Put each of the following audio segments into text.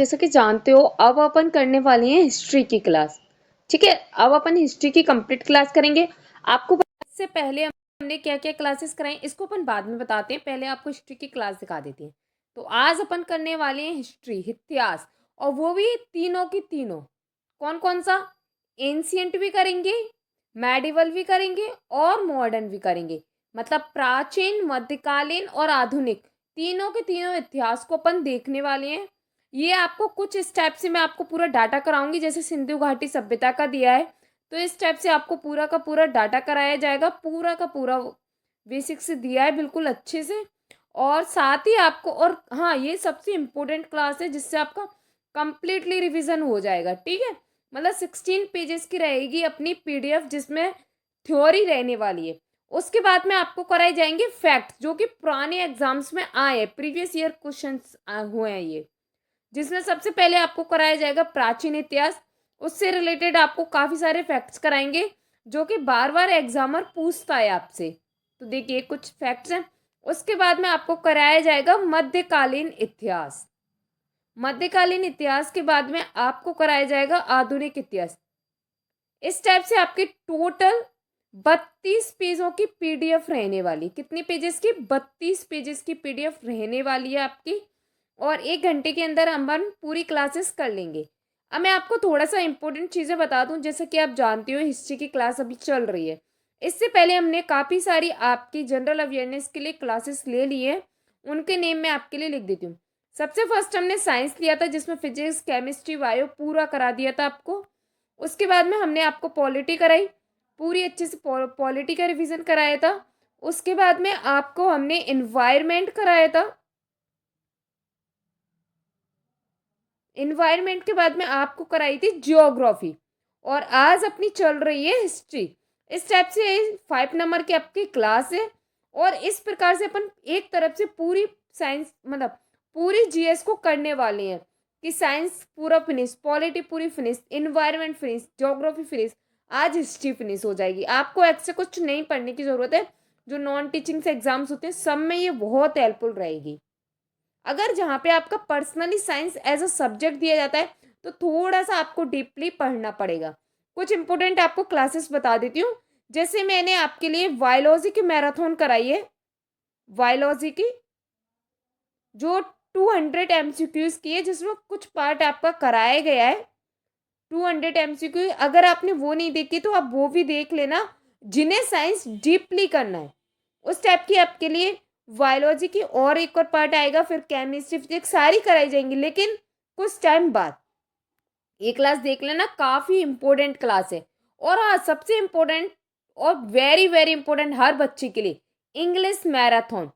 जैसा कि जानते हो अब अपन करने वाले हैं हिस्ट्री की क्लास। ठीक है, अब अपन हिस्ट्री की कंप्लीट क्लास करेंगे। आपको इससे पहले हमने क्या क्या क्लासेस कराई इसको अपन बाद में बताते हैं, पहले आपको हिस्ट्री की क्लास दिखा देती हैं। तो आज अपन करने वाले हैं हिस्ट्री, इतिहास, और वो भी तीनों की तीनों। कौन कौन सा? एंशियंट भी करेंगे, मेडिवल भी करेंगे और मॉडर्न भी करेंगे। मतलब प्राचीन, मध्यकालीन और आधुनिक, तीनों के तीनों इतिहास को अपन देखने वाले हैं। ये आपको कुछ इस टाइप से मैं आपको पूरा डाटा कराऊंगी, जैसे सिंधु घाटी सभ्यता का दिया है तो इस टाइप से आपको पूरा का पूरा डाटा कराया जाएगा, पूरा का पूरा बेसिक से दिया है बिल्कुल अच्छे से। और साथ ही आपको, और हाँ, ये सबसे इम्पोर्टेंट क्लास है जिससे आपका कंप्लीटली रिवीजन हो जाएगा। ठीक है, मतलब 16 पेजेस की रहेगी अपनी पीडीएफ, जिसमें थ्योरी रहने वाली है। उसके बाद में आपको कराए जाएंगे फैक्ट, जो कि पुराने एग्जाम्स में आए हैं, प्रीवियस ईयर क्वेश्चंस हुए हैं ये, जिसमें सबसे पहले आपको कराया जाएगा प्राचीन इतिहास। उससे रिलेटेड आपको काफ़ी सारे फैक्ट्स कराएंगे जो कि बार बार एग्जामर पूछता है आपसे। तो देखिए कुछ फैक्ट्स हैं। उसके बाद में आपको कराया जाएगा मध्यकालीन इतिहास। मध्यकालीन इतिहास के बाद में आपको कराया जाएगा आधुनिक इतिहास। इस टाइप से आपके टोटल 32 पेजों की पीडीएफ रहने वाली। कितनी पेजेस की? 32 पेजेस की पीडीएफ रहने वाली है आपकी। और 1 घंटे के अंदर हम पूरी क्लासेस कर लेंगे। अब मैं आपको थोड़ा सा इंपॉर्टेंट चीज़ें बता दूं, जैसे कि आप जानते हो हिस्ट्री की क्लास अभी चल रही है। इससे पहले हमने काफ़ी सारी आपकी जनरल अवेयरनेस के लिए क्लासेस ले ली है, उनके नेम मैं आपके लिए लिख देती हूँ। सबसे फर्स्ट हमने साइंस लिया था, जिसमें फिजिक्स, केमिस्ट्री, बायो पूरा करा दिया था आपको। उसके बाद में हमने आपको पॉलिटी कराई, पूरी अच्छे से पॉलिटी का रिवीजन कराया था। उसके बाद में आपको हमने इन्वायरमेंट कराया था। इन्वायरमेंट के बाद में आपको कराई थी जियोग्राफी। और आज अपनी चल रही है हिस्ट्री। इस टाइप से 5 नंबर की आपकी क्लास है। और इस प्रकार से अपन एक तरफ से पूरी साइंस, मतलब पूरी जीएस को करने वाले हैं कि साइंस पूरा फिनिश, पॉलिटी पूरी finish, environment finish, geography finish, आज हिस्ट्री फिनिश हो जाएगी। आपको एक्स्ट्रा कुछ नहीं पढ़ने की जरूरत है। जो नॉन टीचिंग से एग्जाम्स होते हैं सब में ये बहुत हेल्पफुल रहेगी। अगर जहाँ पे आपका personally science as a subject दिया जाता है तो थोड़ा सा आपको डीपली पढ़ना पड़ेगा। कुछ इंपॉर्टेंट आपको क्लासेस बता देती हूँ। जैसे मैंने आपके लिए बायोलॉजी की मैराथन कराई है, बायोलॉजी की, जो 200 MCQs की है, जिसमें कुछ पार्ट आपका कराया गया है। 200 MCQ, अगर आपने वो नहीं देखी तो आप वो भी देख लेना, जिन्हें साइंस डीपली करना है उस टाइप की आपके लिए बायोलॉजी की और एक और पार्ट आएगा। फिर केमिस्ट्री, फिजिक्स सारी कराई जाएंगी, लेकिन कुछ टाइम बाद। ये क्लास देख लेना, काफ़ी इंपॉर्टेंट क्लास है। और हाँ, सबसे इम्पोर्टेंट और वेरी वेरी इंपॉर्टेंट हर बच्चे के लिए, इंग्लिश मैराथन।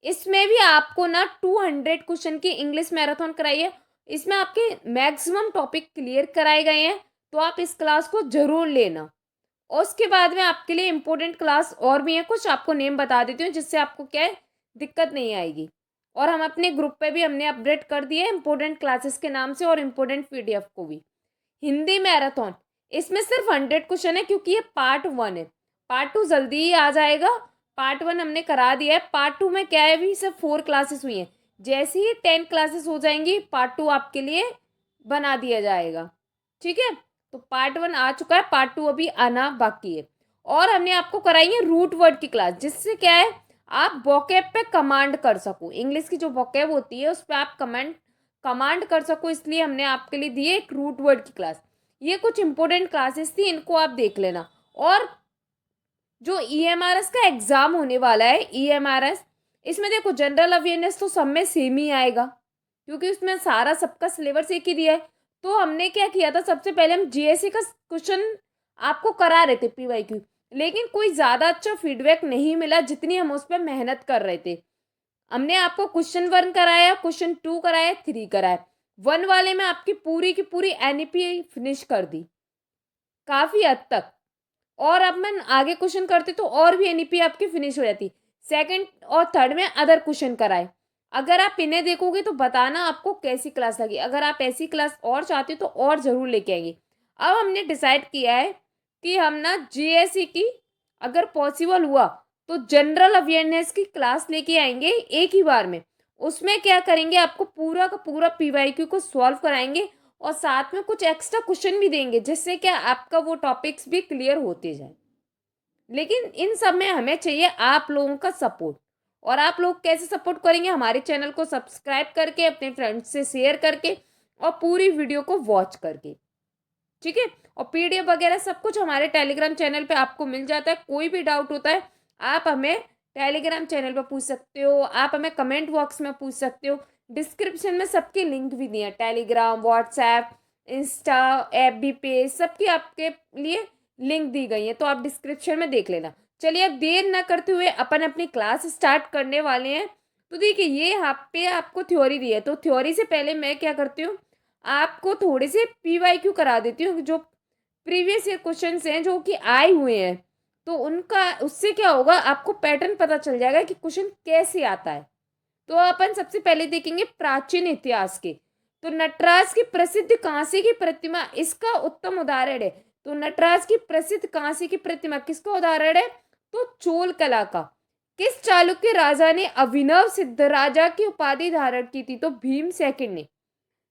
इसमें भी आपको ना 200 क्वेश्चन की इंग्लिश मैराथन कराई है। इसमें आपके मैक्सिमम टॉपिक क्लियर कराए गए हैं, तो आप इस क्लास को जरूर लेना। और उसके बाद में आपके लिए इम्पोर्टेंट क्लास और भी है, कुछ आपको नेम बता देती हूँ जिससे आपको क्या है, दिक्कत नहीं आएगी। और हम अपने ग्रुप पे भी हमने अपडेट कर दिए इम्पोर्टेंट क्लासेस के नाम से और इम्पोर्टेंट पीडीएफ को भी। हिंदी मैराथन, इसमें सिर्फ 100 क्वेश्चन है, क्योंकि ये पार्ट 1 है। पार्ट 2 जल्दी ही आ जाएगा। पार्ट 1 हमने करा दिया है। पार्ट 2 में क्या है, अभी सिर्फ 4 क्लासेस हुई हैं। जैसे ही 10 क्लासेस हो जाएंगी, पार्ट 2 आपके लिए बना दिया जाएगा। ठीक है, तो पार्ट 1 आ चुका है, पार्ट 2 अभी आना बाकी है। और हमने आपको कराई है रूट वर्ड की क्लास, जिससे क्या है, आप वोकैब पे कमांड कर सको। इंग्लिश की जो वोकैब होती है उस पर आप कमांड कर सको, इसलिए हमने आपके लिए दी है एक रूट वर्ड की क्लास। ये कुछ इंपॉर्टेंट क्लासेस थी, इनको आप देख लेना। और जो ईएमआरएस का एग्जाम होने वाला है, ईएमआरएस, इसमें देखो जनरल अवेयरनेस तो सब में सेम ही आएगा, क्योंकि उसमें सारा सबका सिलेबस एक ही दिया है। तो हमने क्या किया था, सबसे पहले हम जीएससी का क्वेश्चन आपको करा रहे थे, पीवाईक्यू, लेकिन कोई ज़्यादा अच्छा फीडबैक नहीं मिला जितनी हम उस पर मेहनत कर रहे थे। हमने आपको क्वेश्चन 1 कराया, क्वेश्चन 2 कराया, 3 कराया। 1 वाले में आपकी पूरी की पूरी एनईपी फिनिश कर दी काफ़ी हद तक। और अब मैं आगे क्वेश्चन करती तो और भी एनईपी आपकी फिनिश हो जाती। सेकंड और थर्ड में अदर क्वेश्चन कराए। अगर आप इन्हें देखोगे तो बताना आपको कैसी क्लास लगी। अगर आप ऐसी क्लास और चाहते हो तो और ज़रूर लेके आएंगे। अब हमने डिसाइड किया है कि हम ना जीएससी की, अगर पॉसिबल हुआ तो जनरल अवेयरनेस की क्लास लेके आएंगे एक ही बार में। उसमें क्या करेंगे, आपको पूरा का पूरा पीवाईक्यू को सॉल्व कराएंगे और साथ में कुछ एक्स्ट्रा क्वेश्चन भी देंगे, जिससे क्या आपका वो टॉपिक्स भी क्लियर होते जाए। लेकिन इन सब में हमें चाहिए आप लोगों का सपोर्ट। और आप लोग कैसे सपोर्ट करेंगे, हमारे चैनल को सब्सक्राइब करके, अपने फ्रेंड्स से शेयर करके और पूरी वीडियो को वॉच करके, ठीक है। और पीडीएफ वगैरह सब कुछ हमारे टेलीग्राम चैनल पे आपको मिल जाता है। कोई भी डाउट होता है आप हमें टेलीग्राम चैनल पर पूछ सकते हो, आप हमें कमेंट बॉक्स में पूछ सकते हो। डिस्क्रिप्शन में सबके लिंक भी दिए हैं, Telegram, WhatsApp, Insta, FB page, सबकी आपके लिए लिंक दी गई है, तो आप डिस्क्रिप्शन में देख लेना। चलिए अब देर ना करते हुए अपन अपनी क्लास स्टार्ट करने वाले हैं। तो देखिए ये यहाँ पे आपको थ्योरी दी है, तो थ्योरी से पहले मैं क्या करती हूँ, आपको थोड़े से पीवाईक्यू करा देती हूँ, जो प्रीवियस ईयर क्वेश्चंस हैं जो कि आए हुए हैं, तो उनका उससे क्या होगा, आपको पैटर्न पता चल जाएगा कि क्वेश्चन कैसे आता है। तो अपन सबसे पहले देखेंगे प्राचीन इतिहास के। तो नटराज की प्रसिद्ध कांसे की प्रतिमा इसका उत्तम उदाहरण है। तो नटराज की प्रसिद्ध कांसे की प्रतिमा किसका उदाहरण है, तो चोल कला का। किस चालुक्य राजा ने अभिनव सिद्ध राजा की उपाधि धारण की थी, तो भीम सेकंड ने।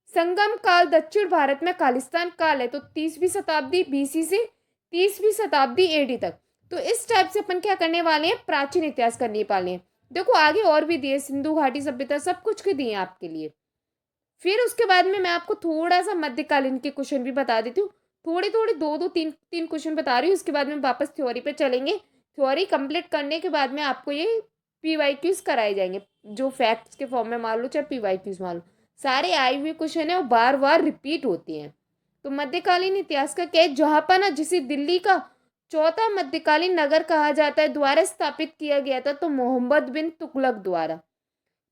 संगम काल दक्षिण भारत में खालिस्तान काल है, तो 30वीं शताब्दी बीसी से 30वीं शताब्दी एडी तक। तो इस टाइप से अपन क्या करने वाले हैं, प्राचीन इतिहास करने वाले हैं। देखो आगे और भी दिए, सिंधु घाटी सभ्यता, सब कुछ के दिए आपके लिए। फिर उसके बाद में मैं आपको थोड़ा सा मध्यकालीन के क्वेश्चन भी बता देती हूँ। थोड़े थोड़े दो दो तीन तीन क्वेश्चन बता रही हूँ, उसके बाद में वापस थ्योरी पे चलेंगे। थ्योरी कंप्लीट करने के बाद में आपको ये पीवाईक्यूज कराए जाएंगे, जो फैक्ट्स के फॉर्म में मान लो चाहे पीवाईक्यूज मान लो, सारे आए हुए क्वेश्चन है और बार बार रिपीट होती हैं। तो मध्यकालीन इतिहास का क्या है, जहापाना जिसे दिल्ली का चौथा मध्यकालीन नगर कहा जाता है, द्वारा स्थापित किया गया था, तो मोहम्मद बिन तुगलक द्वारा।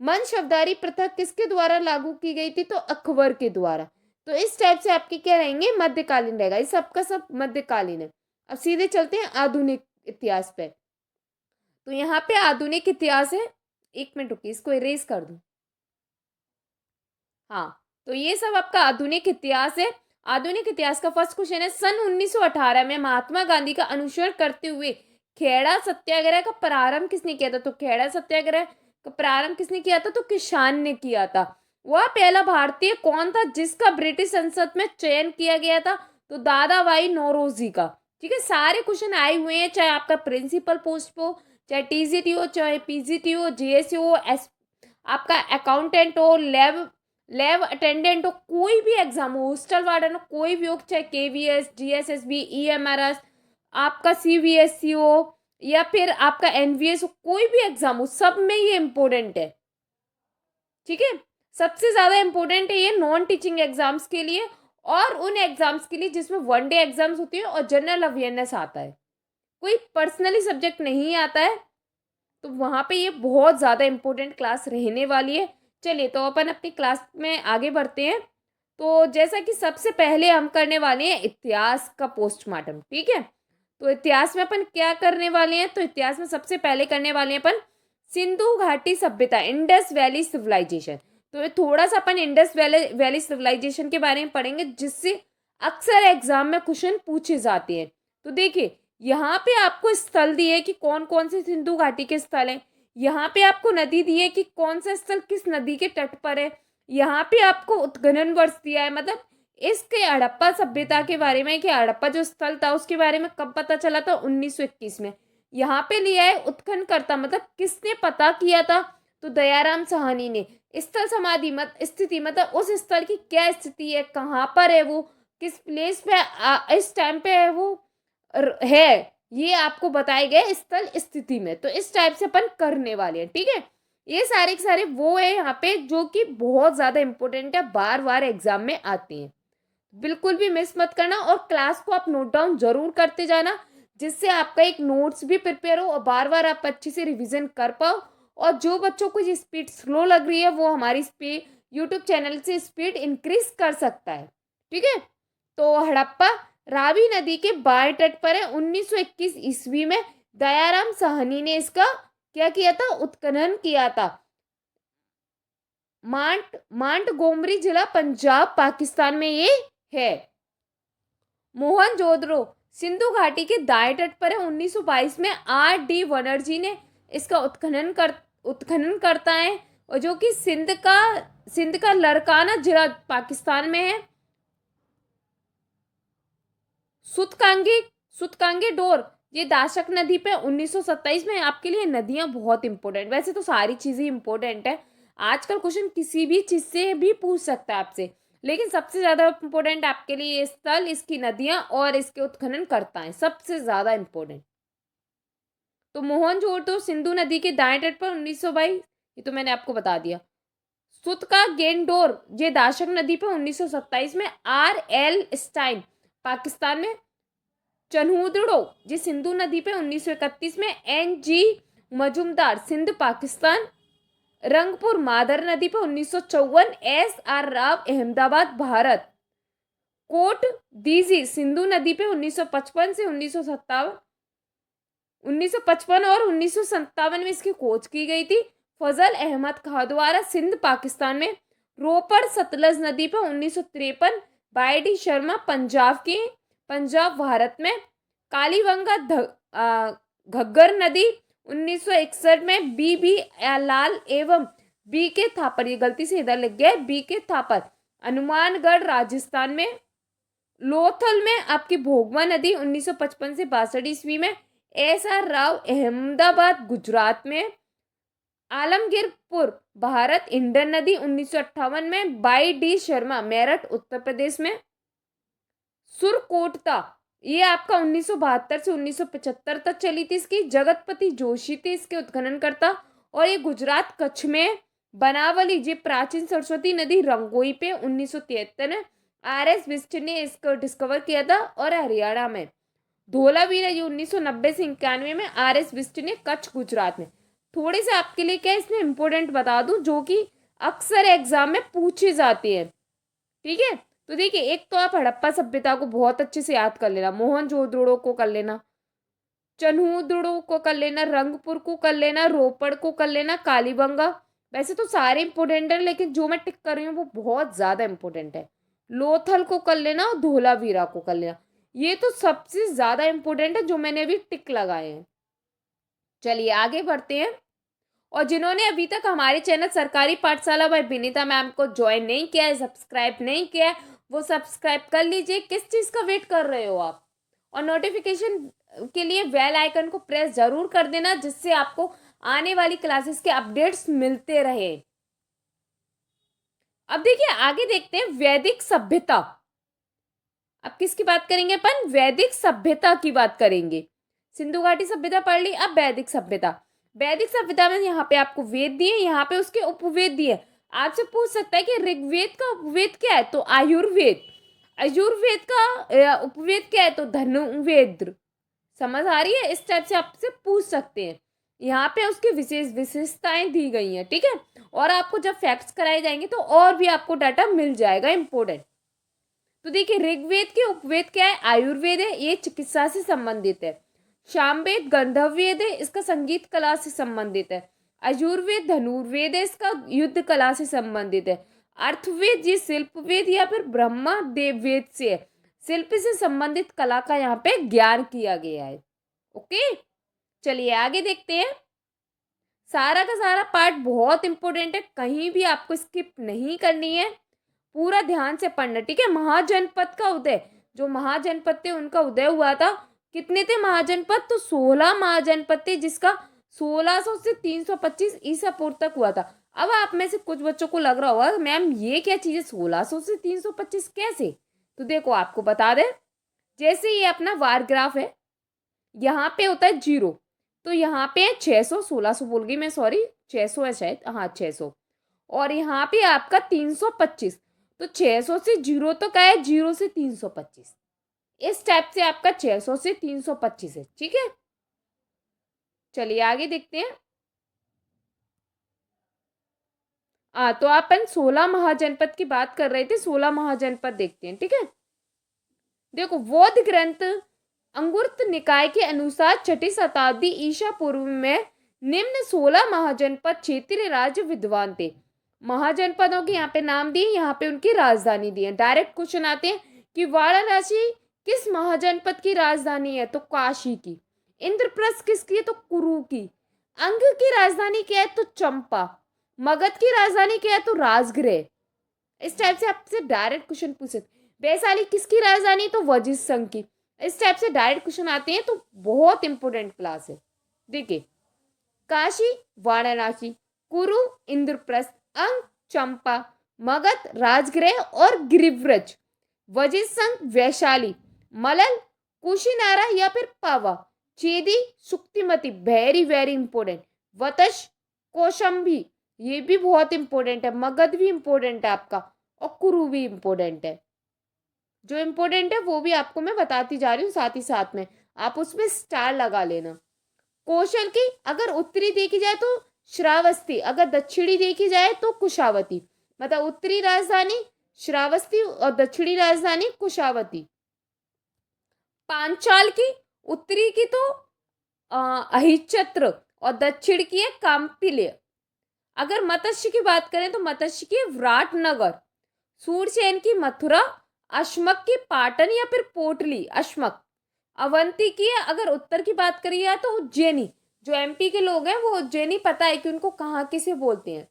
वंशवदारी प्रथा किसके द्वारा लागू की गई थी, तो अकबर के द्वारा। तो इस टाइप से आपके क्या रहेंगे, मध्यकालीन रहेगा, इस सबका सब मध्यकालीन है। अब सीधे चलते हैं आधुनिक इतिहास पे। तो यहाँ पे आधुनिक इतिहास है, एक मिनट रुकिए इसको इरेज कर दूं। हाँ, तो ये सब आपका आधुनिक इतिहास है। आधुनिक इतिहास का फर्स्ट क्वेश्चन है, सन 1918 में महात्मा गांधी का अनुसरण करते हुए खेड़ा सत्याग्रह का प्रारंभ किसने किया था, तो खेड़ा सत्याग्रह का प्रारंभ किसने किया था, तो किसान ने किया था। वह पहला भारतीय कौन था जिसका ब्रिटिश संसद में चयन किया गया था, तो दादा भाई नौरोजी का। ठीक है, सारे क्वेश्चन आए हुए हैं, चाहे आपका प्रिंसिपल पोस्ट हो, चाहे टीजीटी हो, चाहे पीजीटी हो, जीएससी हो, आपका अकाउंटेंट हो, लैब अटेंडेंट हो, कोई भी एग्जाम हो, हॉस्टल वार्डन हो, कोई भी हो, चाहे केवीएस, जीएसएसबी, ईएमआरएस, आपका सीबीएसई हो या फिर आपका एनवीएस हो, कोई भी एग्जाम हो, सब में ये इंपॉर्टेंट है। ठीक है, सबसे ज्यादा इंपॉर्टेंट है ये नॉन टीचिंग एग्जाम्स के लिए और उन एग्जाम्स के लिए जिसमें वन डे एग्जाम्स होती है और जनरल अवेयरनेस आता है, कोई पर्सनली सब्जेक्ट नहीं आता है, तो वहाँ पे ये बहुत ज़्यादा इम्पोर्टेंट क्लास रहने वाली है। चलिए तो अपन अपनी क्लास में आगे बढ़ते हैं। तो जैसा कि सबसे पहले हम करने वाले हैं इतिहास का पोस्टमार्टम, ठीक है। तो इतिहास में अपन क्या करने वाले हैं, तो इतिहास में सबसे पहले करने वाले हैं अपन सिंधु घाटी सभ्यता, इंडस वैली सिविलाइजेशन। तो ये थोड़ा सा अपन इंडस वैली सिविलाइजेशन के बारे में पढ़ेंगे, जिससे अक्सर एग्जाम में क्वेश्चन पूछे जाते हैं। तो देखिए यहाँ पे आपको स्थल दिए कि कौन कौन से सिंधु घाटी के स्थल हैं। यहाँ पे आपको नदी दी है कि कौन सा स्थल किस नदी के तट पर है। यहाँ पे आपको उत्खनन वर्ष दिया है, मतलब इसके हड़प्पा सभ्यता के बारे में कि हड़प्पा जो स्थल था उसके बारे में कब पता चला था, 1921 में। यहाँ पे लिया है उत्खनन करता, मतलब किसने पता किया था, तो दयाराम साहनी ने। स्थल समाधि मत स्थिति, मतलब उस स्थल की क्या स्थिति है, कहाँ पर है वो, किस प्लेस पे इस टाइम पे है वो है, ये आपको बताए गए स्थल स्थिति में। तो इस टाइप से अपन करने वाले हैं, ठीक है। ये सारे के सारे वो है यहाँ पे जो कि बहुत ज्यादा इंपॉर्टेंट है, बार बार एग्जाम में आती हैं, बिल्कुल भी मिस मत करना। और क्लास को आप नोट डाउन जरूर करते जाना, जिससे आपका एक नोट्स भी प्रिपेयर हो और बार बार आप अच्छे से रिवीजन कर पाओ। और जो बच्चों को ये स्पीड स्लो लग रही है वो हमारी स्पीड यूट्यूब चैनल से स्पीड इंक्रीज कर सकता है, ठीक है। तो हड़प्पा रावी नदी के बाएं तट पर है। 1921 ईस्वी में दयाराम साहनी ने इसका क्या किया था, उत्खनन किया था। मांटगोमरी जिला पंजाब पाकिस्तान में ये है। मोहनजोदड़ो सिंधु घाटी के दाएं तट पर है। 1922 में आर डी बनर्जी ने इसका उत्खनन करता है और जो कि सिंध का लड़काना जिला पाकिस्तान में है। सुतकांगी सुतकांगी डोर ये दाशक नदी पे 1927 में। आपके लिए नदियां बहुत इंपॉर्टेंट, वैसे तो सारी चीजें इंपॉर्टेंट है। आजकल क्वेश्चन किसी भी चीज से भी पूछ सकता है आपसे, लेकिन सबसे ज्यादा इंपॉर्टेंट आपके लिए ये स्थल, इसकी नदियां और इसके उत्खनन करता है, सबसे ज्यादा इंपॉर्टेंट। तो मोहनजोदड़ो सिंधु नदी के दाएं तट पर 1922, ये तो मैंने आपको बता दिया। सुत का गेंडोर ये दाशक नदी पर 1927 में। R.L. स्टाइन पाकिस्तान में। चन्हूदड़ो ये सिंधु नदी पे 1931 में। N.G. मजूमदार सिंध पाकिस्तान। रंगपुर मादर नदी पे 1954। S.R. राव अहमदाबाद भारत। कोट दीजी सिंधु नदी पे 1955 से 1957, 1955 और 1957 में इसकी खोज की गई थी। फजल अहमद खां द्वारा सिंध पाकिस्तान में। रोपड़ सतलज नदी पर 1953। बाईडी शर्मा पंजाब भारत में। कालीबंगा घग्गर नदी 1961 में। बी लाल एवं बी के थापर, ये गलती से इधर लिख गया, बी के थापर हनुमानगढ़ राजस्थान में। लोथल में आपकी भोगवा नदी 1955 से 62 ईस्वी में। S.R. राव अहमदाबाद गुजरात में। आलमगीरपुर भारत इंडन नदी 1958 में। बाई शर्मा मेरठ उत्तर प्रदेश में। सुरकोटता ये आपका 1972 से 1975 तक चली थी इसकी। जगतपति जोशी थे इसके उत्खनन करता। और ये गुजरात कच्छ में। बनावली ये प्राचीन सरस्वती नदी रंगोई पे 1973 में। R.S. बिस्ट ने इसको डिस्कवर किया था। और हरियाणा में धोलावीरा ये 1990 से 91 में। R.S. बिस्ट ने कच्छ गुजरात में। थोड़े से आपके लिए क्या इसमें इंपॉर्टेंट बता दूं जो कि अक्सर एग्जाम में पूछी जाती है, ठीक है। तो देखिए, एक तो आप हड़प्पा सभ्यता को बहुत अच्छे से याद कर लेना, मोहनजोदड़ो को कर लेना, चन्हूदड़ो को कर लेना, रंगपुर को कर लेना, रोपड़ को कर लेना, कालीबंगा। वैसे तो सारे इंपॉर्टेंट है, लेकिन जो मैं टिक कर रही हूँ वो बहुत ज्यादा इंपॉर्टेंट है। लोथल को कर लेना और धोलावीरा को कर लेना, ये तो सबसे ज्यादा इंपॉर्टेंट है जो मैंने अभी टिक लगाए हैं। चलिए आगे बढ़ते हैं। और जिन्होंने अभी तक हमारे चैनल सरकारी पाठशाला बाय विनीता मैम को ज्वाइन नहीं किया है, सब्सक्राइब नहीं किया है, वो सब्सक्राइब कर लीजिए। किस चीज़ का वेट कर रहे हो आप? और नोटिफिकेशन के लिए बेल आइकन को प्रेस जरूर कर देना, जिससे आपको आने वाली क्लासेस के अपडेट्स मिलते रहे। अब देखिए आगे देखते हैं वैदिक सभ्यता। अब किसकी बात करेंगे अपन? वैदिक सभ्यता की बात करेंगे। सिंधु घाटी सभ्यता पढ़ ली, अब वैदिक सभ्यता। वैदिक सभ्यता में यहाँ पे आपको वेद दिए, यहाँ पे उसके उपवेद दिए। आपसे पूछ सकता है कि ऋग्वेद का उपवेद क्या है, तो आयुर्वेद। आयुर्वेद का उपवेद क्या है, तो धनुर्वेद। समझ आ रही है? इस टाइप से आपसे पूछ सकते हैं। यहाँ पे उसकी विशेष विशेषताएं दी गई हैं, ठीक है। और आपको जब फैक्ट्स कराए जाएंगे तो और भी आपको डाटा मिल जाएगा इंपोर्टेंट। तो देखिए, ऋग्वेद के उपवेद क्या है? आयुर्वेद है, ये चिकित्सा से संबंधित है। सामवेद गंधर्ववेद है, इसका संगीत कला से संबंधित है। आयुर्वेद धनुर्वेद है, इसका युद्ध कला से संबंधित है। अर्थवेद ये शिल्प वेद या फिर ब्रह्मा देव वेद से है, शिल्प से संबंधित कला का यहाँ पे ज्ञान किया गया है। ओके, चलिए आगे देखते हैं। सारा का सारा पार्ट बहुत इंपॉर्टेंट है, कहीं भी आपको स्किप नहीं करनी है, पूरा ध्यान से पढ़ना, ठीक है। महाजनपद का उदय, जो महाजनपद थे उनका उदय हुआ था। कितने थे महाजनपद? तो 16 महाजनपद थे, जिसका 1600 से 325 ईसा पूर्व तक हुआ था। अब आप में से कुछ बच्चों को लग रहा होगा मैम ये क्या चीज है, 1600 से 325 कैसे? तो देखो आपको बता दें, जैसे ये अपना वार ग्राफ है, यहाँ पे होता है 0, तो यहाँ पे है 600, 1600 बोल गई मैं, सॉरी 600 है शायद, हाँ 600। और यहाँ पे आपका 325, तो 600 से 0 तो क्या है, 0 से 325। इस टाइप से आपका 600 से 325 है, ठीक है। चलिए आगे देखते हैं। तो अपन 16 महाजनपद की बात कर रहे थे, 16 महाजनपद देखते हैं, ठीक है। देखो, बौद्ध ग्रंथ अंगुत्तर निकाय के अनुसार 6ठी शताब्दी ईसा पूर्व में निम्न 16 महाजनपद क्षेत्रीय राज्य विद्वान थे। महाजनपदों के यहाँ पे नाम दिए, यहाँ पे उनकी राजधानी दी है। डायरेक्ट क्वेश्चन आते हैं कि वाराणसी किस महाजनपद की राजधानी है, तो काशी की। इंद्रप्रस्थ किसकी है, तो कुरु की। अंग की राजधानी क्या है, तो चंपा। मगध की राजधानी क्या है? तो राजगृह। इस टाइप से आपसे डायरेक्ट क्वेश्चन पूछ सकते। वैशाली किसकी राजधानी? तो वजिष्ठ संघ की। इस टाइप से डायरेक्ट क्वेश्चन आते हैं, तो बहुत इंपॉर्टेंट क्लास है। देखिए, काशी, वाराणसी, कुरु, इंद्रप्रस्थ, अंक, चंपा, मगध, राजगृह और गिरिव्रज, वजिष्ठ संघ, वैशाली, मलल, कुशीनारा या फिर Pava, Chedi, Suktimati, very very important, Vatsa, Kaushambi, ये भी बहुत इंपॉर्टेंट है, मगध भी इंपॉर्टेंट है आपका, और कुरु भी इंपॉर्टेंट है। जो इंपॉर्टेंट है वो भी आपको मैं बताती जा रही हूँ साथ ही साथ में, आप उसमें स्टार लगा लेना। कौशल की अगर उत्तरी देखी जाए तो श्रावस्ती, अगर दक्षिणी देखी जाए तो कुशावती। मतलब उत्तरी राजधानी श्रावस्ती और दक्षिणी राजधानी कुशावती। पांचाल की उत्तरी की तो अहिच्छत्र और दक्षिण की है काम्पिल्य। अगर मत्स्य की बात करें तो मत्स्य की विराटनगर। सूरसेन की मथुरा, अश्मक की पाटन या फिर पोटली, अश्मक। अवंती की है, अगर उत्तर की बात करिए तो उज्जैनी। जो एमपी के लोग हैं वो उज्जैनी पता है कि उनको कहाँ किसे बोलते हैं,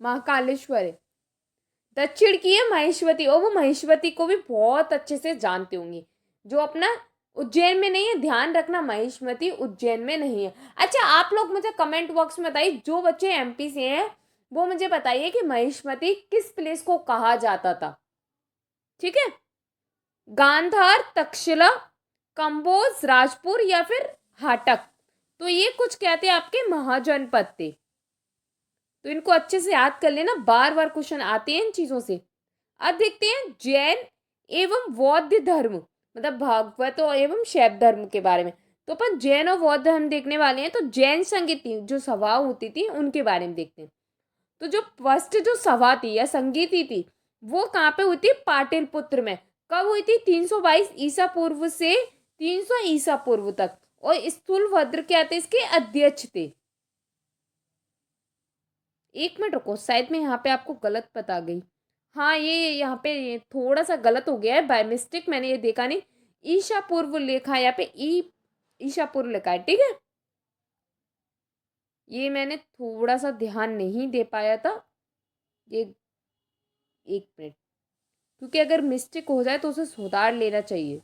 महाकालेश्वर है। दक्षिण की है महेश्वती, और वो महेश्वती को भी बहुत अच्छे से जानते होंगे, जो अपना उज्जैन में नहीं है, ध्यान रखना महेश्वती उज्जैन में नहीं है। अच्छा, आप लोग मुझे कमेंट बॉक्स में बताइए, जो बच्चे एमपी से हैं वो मुझे बताइए कि महेश्वती किस प्लेस को कहा जाता था। ठीक है, गांधार, तक्षशिला, कंबोज, राजपुर या फिर हाटक। तो ये कुछ कहते हैं आपके महाजनपद थे, तो इनको अच्छे से याद कर लेना, बार बार क्वेश्चन आते हैं इन चीजों से। अब देखते हैं जैन एवं बौद्ध धर्म, मतलब भागवत एवं शैव धर्म के बारे में। तो अपन जैन और बौद्ध धर्म देखने वाले हैं, तो जैन संगीत जो सभा होती थी उनके बारे में देखते हैं। तो जो फर्स्ट जो सभा थी या संगीति थी वो कहाँ पे हुई थी? पाटलिपुत्र में। कब हुई थी? 322 ईसा पूर्व से 300 ईसा पूर्व तक। और स्थूलभद्र क्या थे? इसके अध्यक्ष थे। एक मिनट रुको, शायद मैं यहाँ पे आपको गलत बता गई। हाँ, ये यहाँ पे ये थोड़ा सा गलत हो गया है, बाय मिस्टेक मैंने ये देखा नहीं, ईशा पूर्व लिखा है यहाँ पे, ईशा पूर्व लिखा है। ठीक है, ये मैंने थोड़ा सा ध्यान नहीं दे पाया था, ये एक मिनट, क्योंकि अगर मिस्टेक हो जाए तो उसे सुधार लेना चाहिए,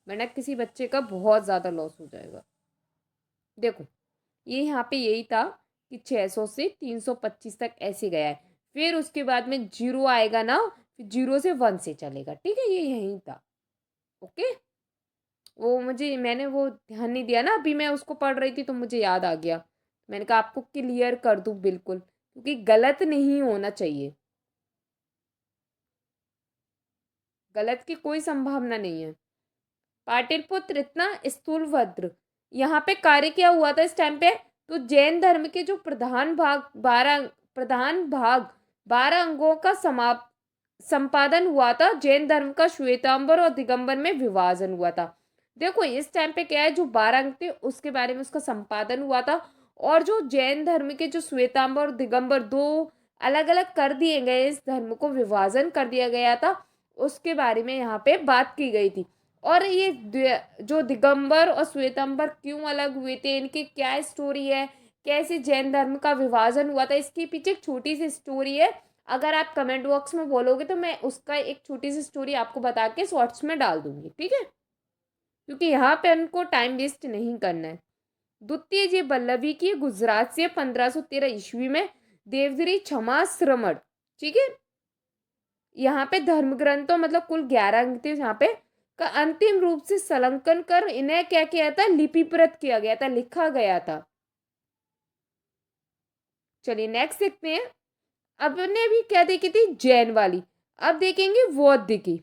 वरना किसी बच्चे का बहुत ज़्यादा लॉस हो जाएगा। देखो, ये यहाँ पे यही था कि 600 से 325 तक ऐसे गया है, फिर उसके बाद में जीरो आएगा ना, फिर जीरो से 1 से चलेगा। ठीक है, ये यही था। ओके, वो मैंने वो ध्यान नहीं दिया ना, अभी मैं उसको पढ़ रही थी तो मुझे याद आ गया, मैंने कहा आपको क्लियर कर दूं बिल्कुल, क्योंकि गलत नहीं होना चाहिए, गलत की कोई संभावना नहीं है। पाटलिपुत्र इतना स्थूलभद्र, यहाँ पे कार्य क्या हुआ था इस टाइम पे? तो जैन धर्म के जो प्रधान भाग 12 अंगों का संपादन हुआ था। जैन धर्म का श्वेतांबर और दिगंबर में विभाजन हुआ था। देखो, इस टाइम पे क्या है, जो 12 अंग थे उसके बारे में उसका संपादन हुआ था, और जो जैन धर्म के जो श्वेतांबर और दिगंबर दो अलग अलग कर दिए गए, इस धर्म को विभाजन कर दिया गया था, उसके बारे में यहाँ पे बात की गई थी। और ये जो दिगंबर और श्वेतांबर क्यों अलग हुए थे, इनकी क्या स्टोरी है, कैसे जैन धर्म का विभाजन हुआ था, इसके पीछे एक छोटी सी स्टोरी है। अगर आप कमेंट बॉक्स में बोलोगे तो मैं उसका एक छोटी सी स्टोरी आपको बता के शॉर्ट्स में डाल दूंगी। ठीक है, क्योंकि यहाँ पे उनको टाइम वेस्ट नहीं करना है। द्वितीय जी बल्लभी की गुजरात से 1513 ईस्वी में देवगिरी क्षमा श्रमण। ठीक है, यहाँ पे धर्म ग्रंथों, मतलब कुल 11 अंक थे यहाँ पे, का अंतिम रूप से संकलन कर इन्हें क्या किया था? लिपिबद्ध किया गया था, लिखा गया था। चलिए नेक्स्ट देखते हैं। अब ने भी क्या देखी थी? जैन वाली। अब देखेंगे बौद्ध की,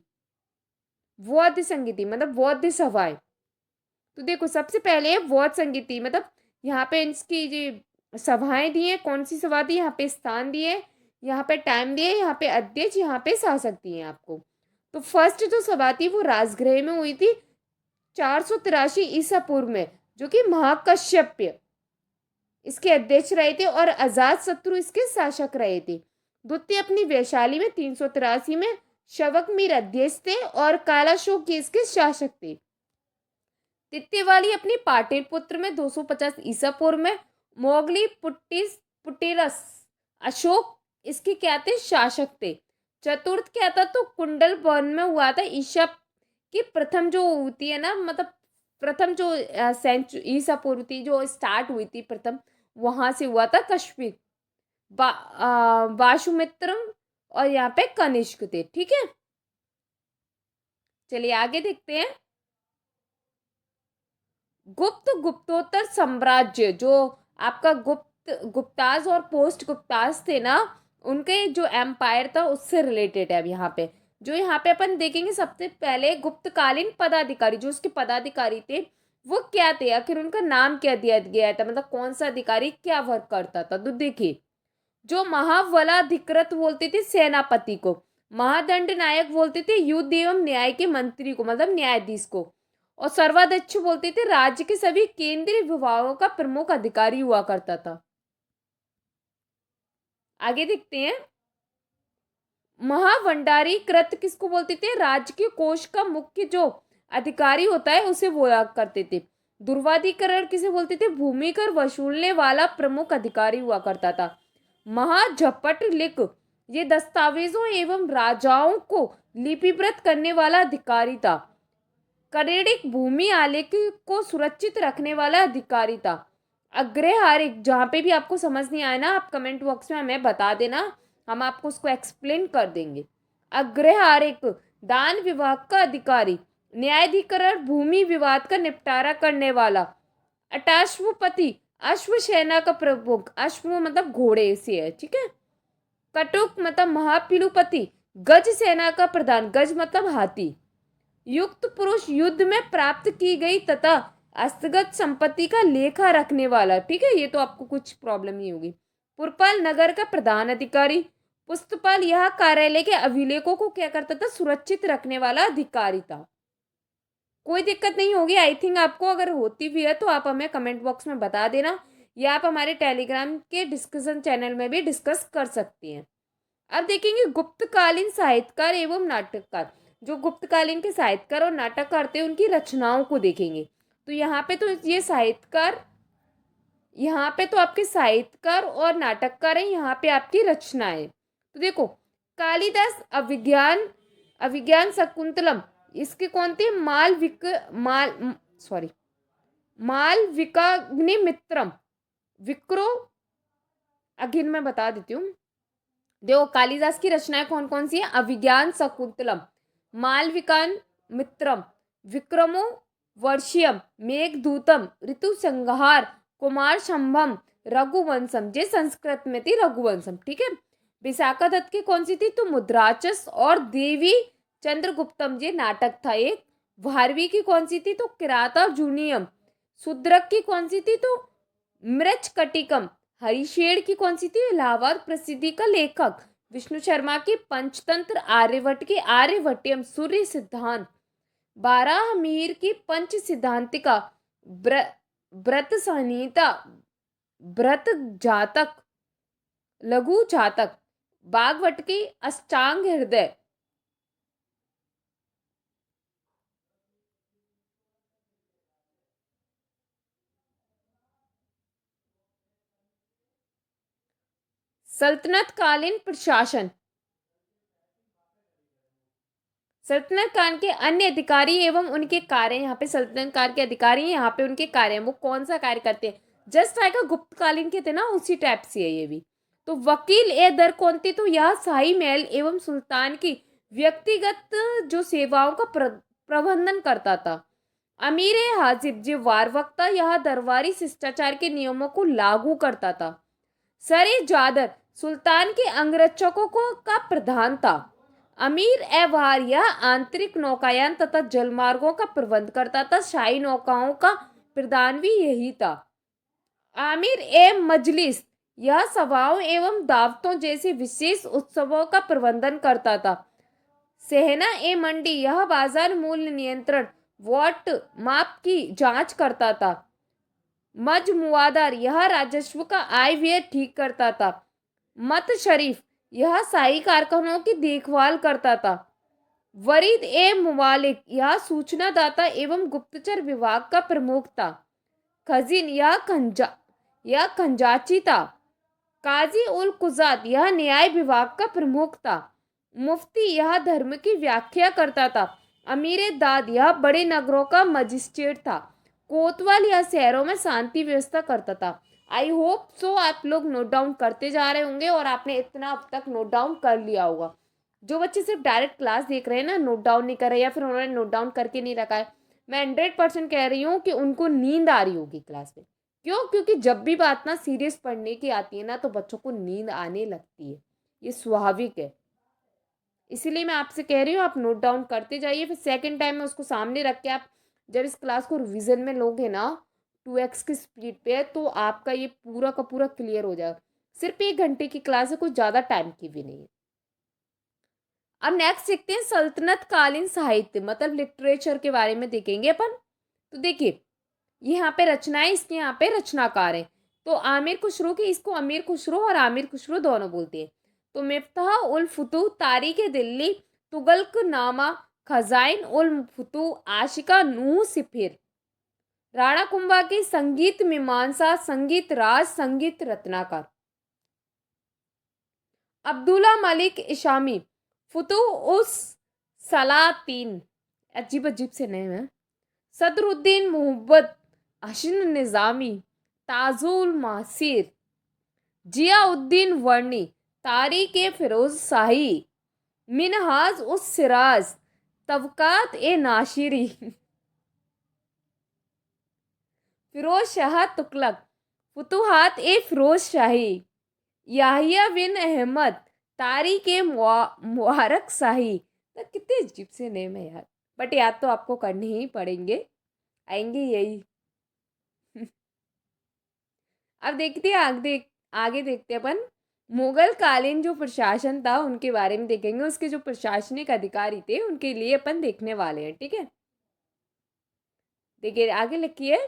बौद्ध संगीति मतलब बौद्ध सभाएं। तो देखो, सबसे पहले बौद्ध संगीति, मतलब यहाँ पे इसकी जो सभाएं दी है, कौन सी सभा दी, यहाँ पे स्थान दिए, यहाँ पे टाइम दिए, यहाँ पे अध्यक्ष, यहाँ पे शासक दिए आपको। तो फर्स्ट जो सभा थी वो राजगृह में हुई थी 483 ईसा पूर्व में, जो कि महाकश्यप्य इसके अध्यक्ष रहे थे और अजात शत्रु इसके शासक रहे थे। द्वितीय अपनी वैशाली में 383 में शवक मीर अध्यक्ष थे और कालाशोक के इसके शासक थे। तृतीय वाली अपनी पाटलिपुत्र में 250 ईसा पूर्व में मोगली पुट्टिरस अशोक इसके क्या थे, शासक थे। चतुर्थ क्या था, तो कुंडल वन में हुआ था ईसा की प्रथम जो होती है ना, मतलब प्रथम जो सेंचुरी ईसा पूर्व थी जो स्टार्ट हुई थी प्रथम, वहां से हुआ था कश्मीर। वाशुमित्रम और यहाँ पे कनिष्क थे। ठीक है, चलिए आगे देखते हैं। गुप्त गुप्तोत्तर साम्राज्य, जो आपका गुप्ताज और पोस्ट गुप्ताज थे ना, उनके जो एम्पायर था उससे रिलेटेड है अब यहाँ पे। जो यहाँ पे अपन देखेंगे, सबसे पहले गुप्तकालीन पदाधिकारी, जो उसके पदाधिकारी थे वो क्या थे, आखिर उनका नाम क्या दिया गया था, मतलब कौन सा अधिकारी क्या वर्क करता था। तो देखिए, जो महावलाधिकृत बोलते थे सेनापति को, महादंड नायक बोलते थे युद्ध एवं न्याय के मंत्री को, मतलब न्यायाधीश को, और सर्वाध्यक्ष बोलते थे राज्य के सभी केंद्रीय विभागों का प्रमुख अधिकारी हुआ करता था। आगे देखते हैं। महाभंडारी कृत किसको बोलते थे, राज्य के कोष का मुख्य जो अधिकारी होता है उसे बोला करते थे। दुर्वाधिकरण किसे बोलते थे, भूमि कर वसूलने वाला प्रमुख अधिकारी हुआ करता था। महाझपट लिख, ये दस्तावेजों एवं राजाओं को लिपिबद्ध करने वाला अधिकारी था। करेडिक, भूमि आलेख को सुरक्षित रखने वाला अधिकारी था। अग्रहारिक, जहां पे भी आपको समझ नहीं आया ना, आप कमेंट बॉक्स में हमें बता देना, हम आपको उसको एक्सप्लेन कर देंगे। अग्रहारिक, दान विभाग का अधिकारी। न्यायाधिकरण, भूमि विवाद का निपटारा करने वाला। अटाश्वपति, अश्व सेना का प्रमुख, अश्व मतलब घोड़े से है। ठीक है। कटुक मतलब महापिलुपति, गज सेना का प्रधान, गज मतलब हाथी। युक्त पुरुष, युद्ध में प्राप्त की गई तथा हस्तगत संपत्ति का लेखा रखने वाला। ठीक है, ये तो आपको कुछ प्रॉब्लम नहीं होगी। पुरपाल, नगर का प्रधान अधिकारी। पुस्तपाल, यह कार्यालय के अभिलेखों को क्या करता था, सुरक्षित रखने वाला अधिकारी था। कोई दिक्कत नहीं होगी आई थिंक आपको, अगर होती भी है तो आप हमें कमेंट बॉक्स में बता देना, या आप हमारे टेलीग्राम के डिस्कशन चैनल में भी डिस्कस कर सकती हैं। अब देखेंगे गुप्तकालीन साहित्यकार एवं नाटककार। जो गुप्तकालीन के साहित्यकार और नाटककार थे उनकी रचनाओं को देखेंगे। तो यहाँ पे तो ये साहित्यकार, यहाँ पे तो आपके साहित्यकार और नाटककार है, यहाँ पे आपकी रचनाएं। तो देखो, कालिदास अभिज्ञान, अभिज्ञान शकुंतलम, इसके कौन थे, सॉरी मालविकाग्निमित्रम, विक्रो, अगिन मैं बता देती हूँ। देखो, कालिदास की रचनाएं कौन कौन सी है, अभिज्ञान शकुंतलम, मालविकान मित्रम, विक्रमो वर्षियम, मेघदूतम, ऋतु संहार, कुमार शंभम, रघुवंशम, ये संस्कृत में थी रघुवंशम। ठीक है। विशाखा दत्त की कौन सी थी, तो मुद्राचस और देवी चंद्रगुप्तम, ये नाटक था एक। भारवी की कौन सी थी, तो किराता जूनियम। शूद्रक की कौन सी थी, तो मृच्छकटिकम। हरिशेर की कौन सी थी, इलाहाबाद प्रसिद्धि का लेखक। विष्णु शर्मा की पंचतंत्र, आर्यभट्ट की आर्यभट्टियम सूर्य सिद्धांत। बाराहमीर की पंच सिद्धांतिका, व्रत संहिता, व्रत जातक, लघु जातक। बागवट की अष्टांग हृदय। सल्तनत कालीन प्रशासन, सल्तनत काल के अन्य अधिकारी एवं उनके कार्य। यहाँ पे सल्तनत काल के अधिकारी, यहाँ पे उनके कार्य, वो कौन सा कार्य करते हैं, जस्ट लाइक गुप्त कालीन के थे ना, उसी टाइप से है ये भी। तो वकील ए दर कौन थे, तो यह शाही महल एवं सुल्तान की व्यक्तिगत जो सेवाओं का प्रबंधन करता था। अमीर ए हाजिब, जो वारवक्ता, यह दरबारी शिष्टाचार के नियमों को लागू करता था। सर ए जादर, सुल्तान के अंगरक्षकों को का प्रधान था। अमीर ए वार, यह आंतरिक नौकायान तथा जलमार्गों का प्रबंध करता था। शाही नौकाओं का प्रधान भी यही था। आमिर ए मजलिस, यह सभाओं एवं दावतों जैसे विशेष उत्सवों का प्रबंधन करता था। सेहना ए मंडी, यह बाजार मूल्य नियंत्रण, वॉट माप की जांच करता था। मजमुआदार, यह राजस्व का आय व्यय ठीक करता था। मत शरीफ, यह शाही कारखानों की देखभाल करता था। वरीद ए मुवालिक, यह सूचनादाता एवं गुप्तचर विभाग का प्रमुख था। खजीन, यह खंजाची था। काजी उल कुजात यह न्याय विभाग का प्रमुख था। मुफ्ती यह धर्म की व्याख्या करता था। अमीर दाद यह बड़े नगरों का मजिस्ट्रेट था। कोतवाल यह शहरों में शांति व्यवस्था करता था। आई होप सो आप लोग नोट डाउन करते जा रहे होंगे और आपने इतना अब तक नोट डाउन कर लिया होगा। जो बच्चे सिर्फ डायरेक्ट क्लास देख रहे हैं ना, नोट डाउन नहीं कर रहे या फिर उन्होंने नोट डाउन करके नहीं रखा है, मैं 100% कह रही हूँ कि उनको नींद आ रही होगी क्लास में। क्यों? क्योंकि जब भी बात ना सीरियस पढ़ने की आती है ना तो बच्चों को नींद आने लगती है, ये स्वाभाविक है। इसीलिए मैं आपसे कह रही हूँ आप नोट डाउन करते जाइए, फिर सेकंड टाइम में उसको सामने रख के आप जब इस क्लास को रिवीजन में लोगे ना 2x की स्पीड पे, तो आपका ये पूरा का पूरा क्लियर हो जाएगा। सिर्फ 1 घंटे की क्लास है, कुछ ज़्यादा टाइम की भी नहीं है। अब नेक्स्ट देखते हैं सल्तनत कालीन साहित्य मतलब लिटरेचर के बारे में देखेंगे अपन। तो देखिए ये यहाँ पे रचनाएं, इसके यहाँ पे रचनाकार हैं। तो आमिर खुसरो की, इसको अमीर खुसरो और आमिर खुसरो दोनों बोलते हैं। तो मिफ्ताह उल फुतूह, तारीख दिल्ली, तुगलक नामा, खजाइन उल फुतूह, आशिका नूह सिफिर, राणा कुंभा की संगीत मीमांसा, संगीत राज, संगीत रत्नाकर, अब्दुल्ला मलिक इशामी, फुतूह उस सलातीन, अजीब अजीब से नेम है, सदरुद्दीन मोहब्बत, हसन निज़ामी, ताजुल मासिर, जियाउद्दीन वर्णी, तारीक ए फिरोज शाही, मिनहाज उस सिराज, तबकात ए नाशिरी, फिरोज शाह तुगलक, फुतुहात ए फिरोज शाही, याहिया बिन अहमद, तारीक ए मुबारक शाही। तो कितने अजीब से नेम है यार, बट याद तो आपको करने ही पड़ेंगे, आएंगे यही। अब देखते हैं आगे देखते हैं अपन मुगल कालीन जो प्रशासन था उनके बारे में देखेंगे, उसके जो प्रशासनिक अधिकारी थे उनके लिए अपन देखने वाले हैं, ठीक है। देखिए आगे लिखिए,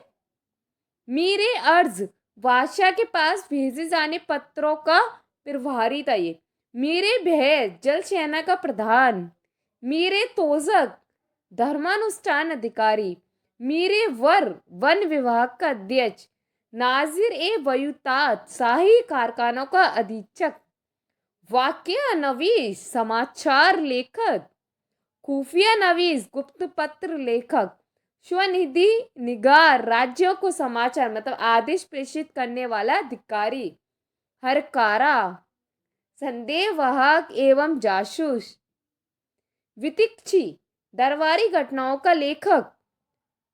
मीरे अर्ज बादशाह के पास भेजे जाने पत्रों का प्रभारी था ये। मीरे भय जल सेना का प्रधान, मीरे तोजक धर्मानुष्ठान अधिकारी, मीरे वर वन विभाग का अध्यक्ष, नाजिर ए वयुतात शाही कारखानों का अधीक्षक, वाक्य नवीस समाचार लेखक, खुफिया नवीस गुप्त पत्र लेखक, स्वनिधि निगार राज्यों को समाचार मतलब आदेश प्रेषित करने वाला अधिकारी, हरकारा संदेहवाहक एवं जासूस, वितिक्षी दरबारी घटनाओं का लेखक,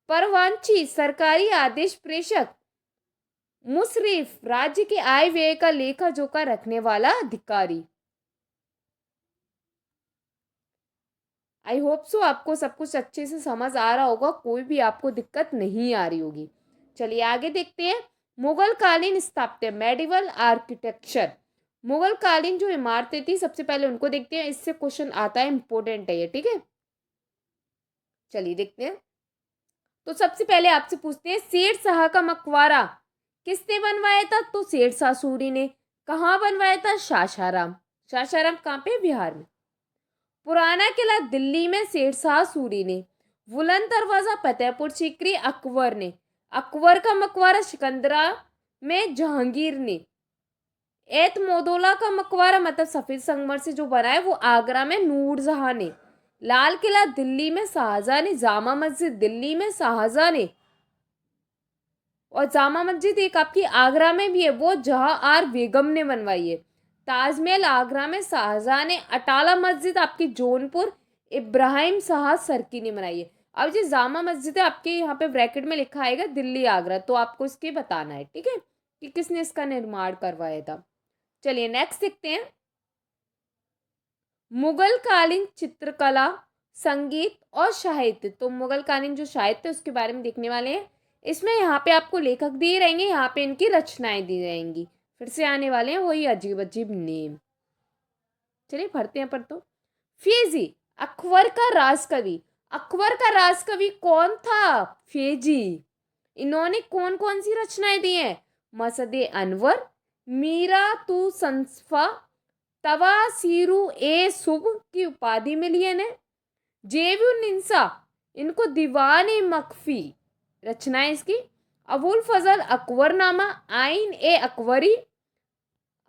परवांची सरकारी आदेश प्रेषक, मुसरिफ राज्य के आय व्यय का लेखा जोखा रखने वाला अधिकारी। आई होप सो आपको सब कुछ अच्छे से समझ आ रहा होगा, कोई भी आपको दिक्कत नहीं आ रही होगी। चलिए आगे देखते हैं मुगल कालीन स्थापत्य मेडिवल आर्किटेक्चर। मुगल कालीन जो इमारतें थी सबसे पहले उनको देखते हैं, इससे क्वेश्चन आता है, इंपॉर्टेंट है ये, ठीक है। चलिए देखते हैं। तो सबसे पहले आपसे पूछते हैं शेर शाह का मकबरा किसने बनवाया था? तो शेर शाह सूरी ने। कहाँ बनवाया था? सासाराम। सासाराम कहाँ पे? बिहार में। पुराना किला दिल्ली में शेर शाह सूरी ने। बुलंद दरवाजा फतेहपुर सीकरी अकबर ने। अकबर का मकबरा सिकंदरा में जहांगीर ने। एतमोदोला का मकबरा मतलब सफेद संगमर से जो बना है वो आगरा में नूरजहां ने। लाल किला दिल्ली में शाहजहां ने। जामा मस्जिद दिल्ली में शाहजहां ने। और जामा मस्जिद एक आपकी आगरा में भी है, वो जहां आर बेगम ने बनवाई है। ताजमहल आगरा में शाहजहां ने। अटाला मस्जिद आपकी जौनपुर इब्राहिम शाह सरकी ने बनाई है। अब जो जामा मस्जिद है आपके यहाँ पे ब्रैकेट में लिखा आएगा दिल्ली आगरा, तो आपको इसके बताना है, ठीक है, कि किसने इसका निर्माण करवाया था। चलिए नेक्स्ट देखते हैं मुगल कालीन चित्रकला, संगीत और साहित्य। तो मुगल कालीन जो साहित्य उसके बारे में देखने वाले हैं। इसमें यहाँ पे आपको लेखक दिए रहेंगे, यहाँ पे इनकी रचनाएं दी जाएंगी, फिर से आने वाले हैं वही अजीब अजीब नेम। चलिए पढ़ते हैं पर तो फेजी अकबर का राजकवि। अकबर का राजकवि कौन था? फेजी। इन्होंने कौन कौन सी रचनाएं दी हैं? मसदे अनवर, मीरा तू संसफा, तवासीरु ए सुब की उपाधि मिली है इन्हें। जेबुनिसा इनको दीवान ए मखफी रचना है इसकी। अबुल फजल अकबरनामा, आइन ए अकबरी,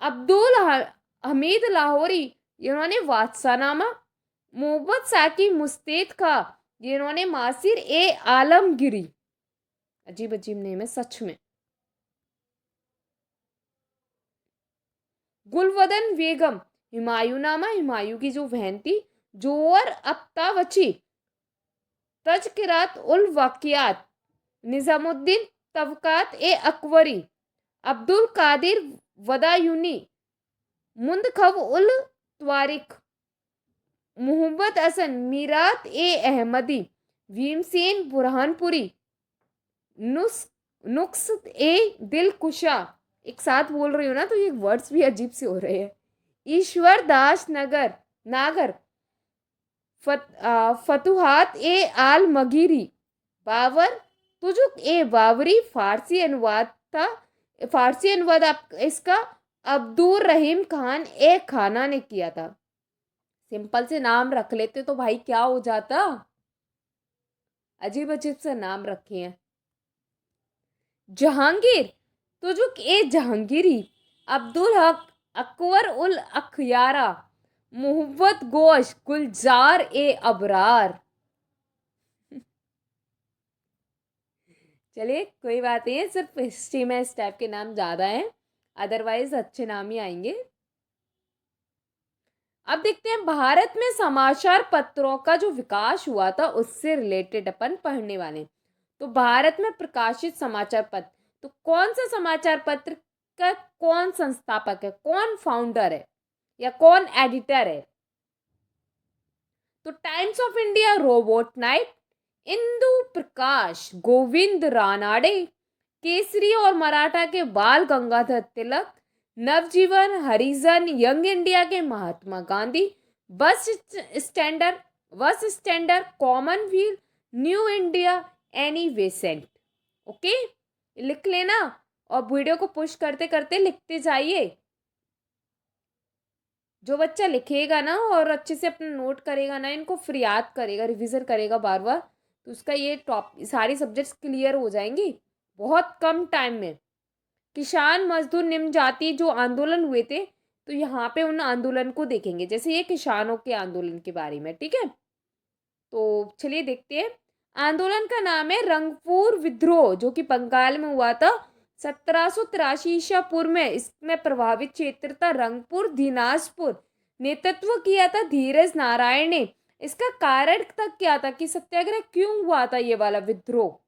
हमीद लाहौरी, इन्होंने वात्सानामा। मोहम्मद साकी मुस्तैद खा, जिन्होंने मासिर ए आलमगिरी। अजीब अजीब नेम है सच में। गुलवदन बेगम, हुमायूनामा, हुमायूं की जो बहन थी। जोर अफ्तावची, तज़किरात उल वाक़ियात। निज़ामुद्दीन तबक़ात ए अकबरी। अब्दुल कादिर वदायूनी, मुंतखब उल तवारिख। मोहम्मद हसन मीरात ए अहमदी। भीमसेन बुरहानपुरी। नुस नुक्स ए दिलकुशा। एक साथ बोल रही हूँ ना तो ये वर्ड्स भी अजीब से हो रहे हैं। ईश्वर दास नागर। फतुहात ए आल मगीरी। बाबर तुजुक ए बाबरी, फारसी अनुवाद इसका अब्दुल रहीम खान ए खाना ने किया था। सिंपल से नाम रख लेते तो भाई क्या हो जाता। अजीब अजीब से नाम रखे हैं। जहांगीर तुजुक ए जहांगीरी। अब्दुल हक अकबर उल अखयारा। मोहब्बत गोश गुलजार ए अबरार। चलिए कोई बात नहीं है, सिर्फ हिस्ट्री में इस टाइप के नाम ज़्यादा हैं, अदरवाइज अच्छे नाम ही आएंगे। अब देखते हैं भारत में समाचार पत्रों का जो विकास हुआ था उससे रिलेटेड अपन पढ़ने वाले हैं। तो भारत में प्रकाशित समाचार पत्र, तो कौन सा समाचार पत्र का कौन संस्थापक है, कौन फाउंडर है या कौन एडिटर है? तो Times of India Robert Knight, Indu Prakash, Govind Ranade, Kesari और मराठा के बाल गंगाधर तिलक, नवजीवन, हरिजन, यंग इंडिया के महात्मा गांधी, बस Standard, Commonwealth, New India, Annie Besant. Okay, लिख लेना और वीडियो को पुश करते करते लिखते जाइए। जो बच्चा लिखेगा ना और अच्छे से अपना नोट करेगा ना, इनको फिर याद करेगा, रिविजन करेगा बार बार, तो उसका ये सारी सब्जेक्ट्स क्लियर हो जाएंगी बहुत कम टाइम में। किसान मजदूर निम्न जाति जो आंदोलन हुए थे, तो यहाँ पे उन आंदोलन को देखेंगे, जैसे ये किसानों के आंदोलन के बारे में। ठीक है, तो चलिए देखते हैं। आंदोलन का नाम है रंगपुर विद्रोह, जो कि बंगाल में हुआ था 1783 ईसा पूर्व में। इसमें प्रभावित क्षेत्र था रंगपुर, दिनाजपुर। नेतृत्व किया था धीरज नारायण ने। इसका कारण तक क्या था कि सत्याग्रह क्यों हुआ था, ये वाला विद्रोह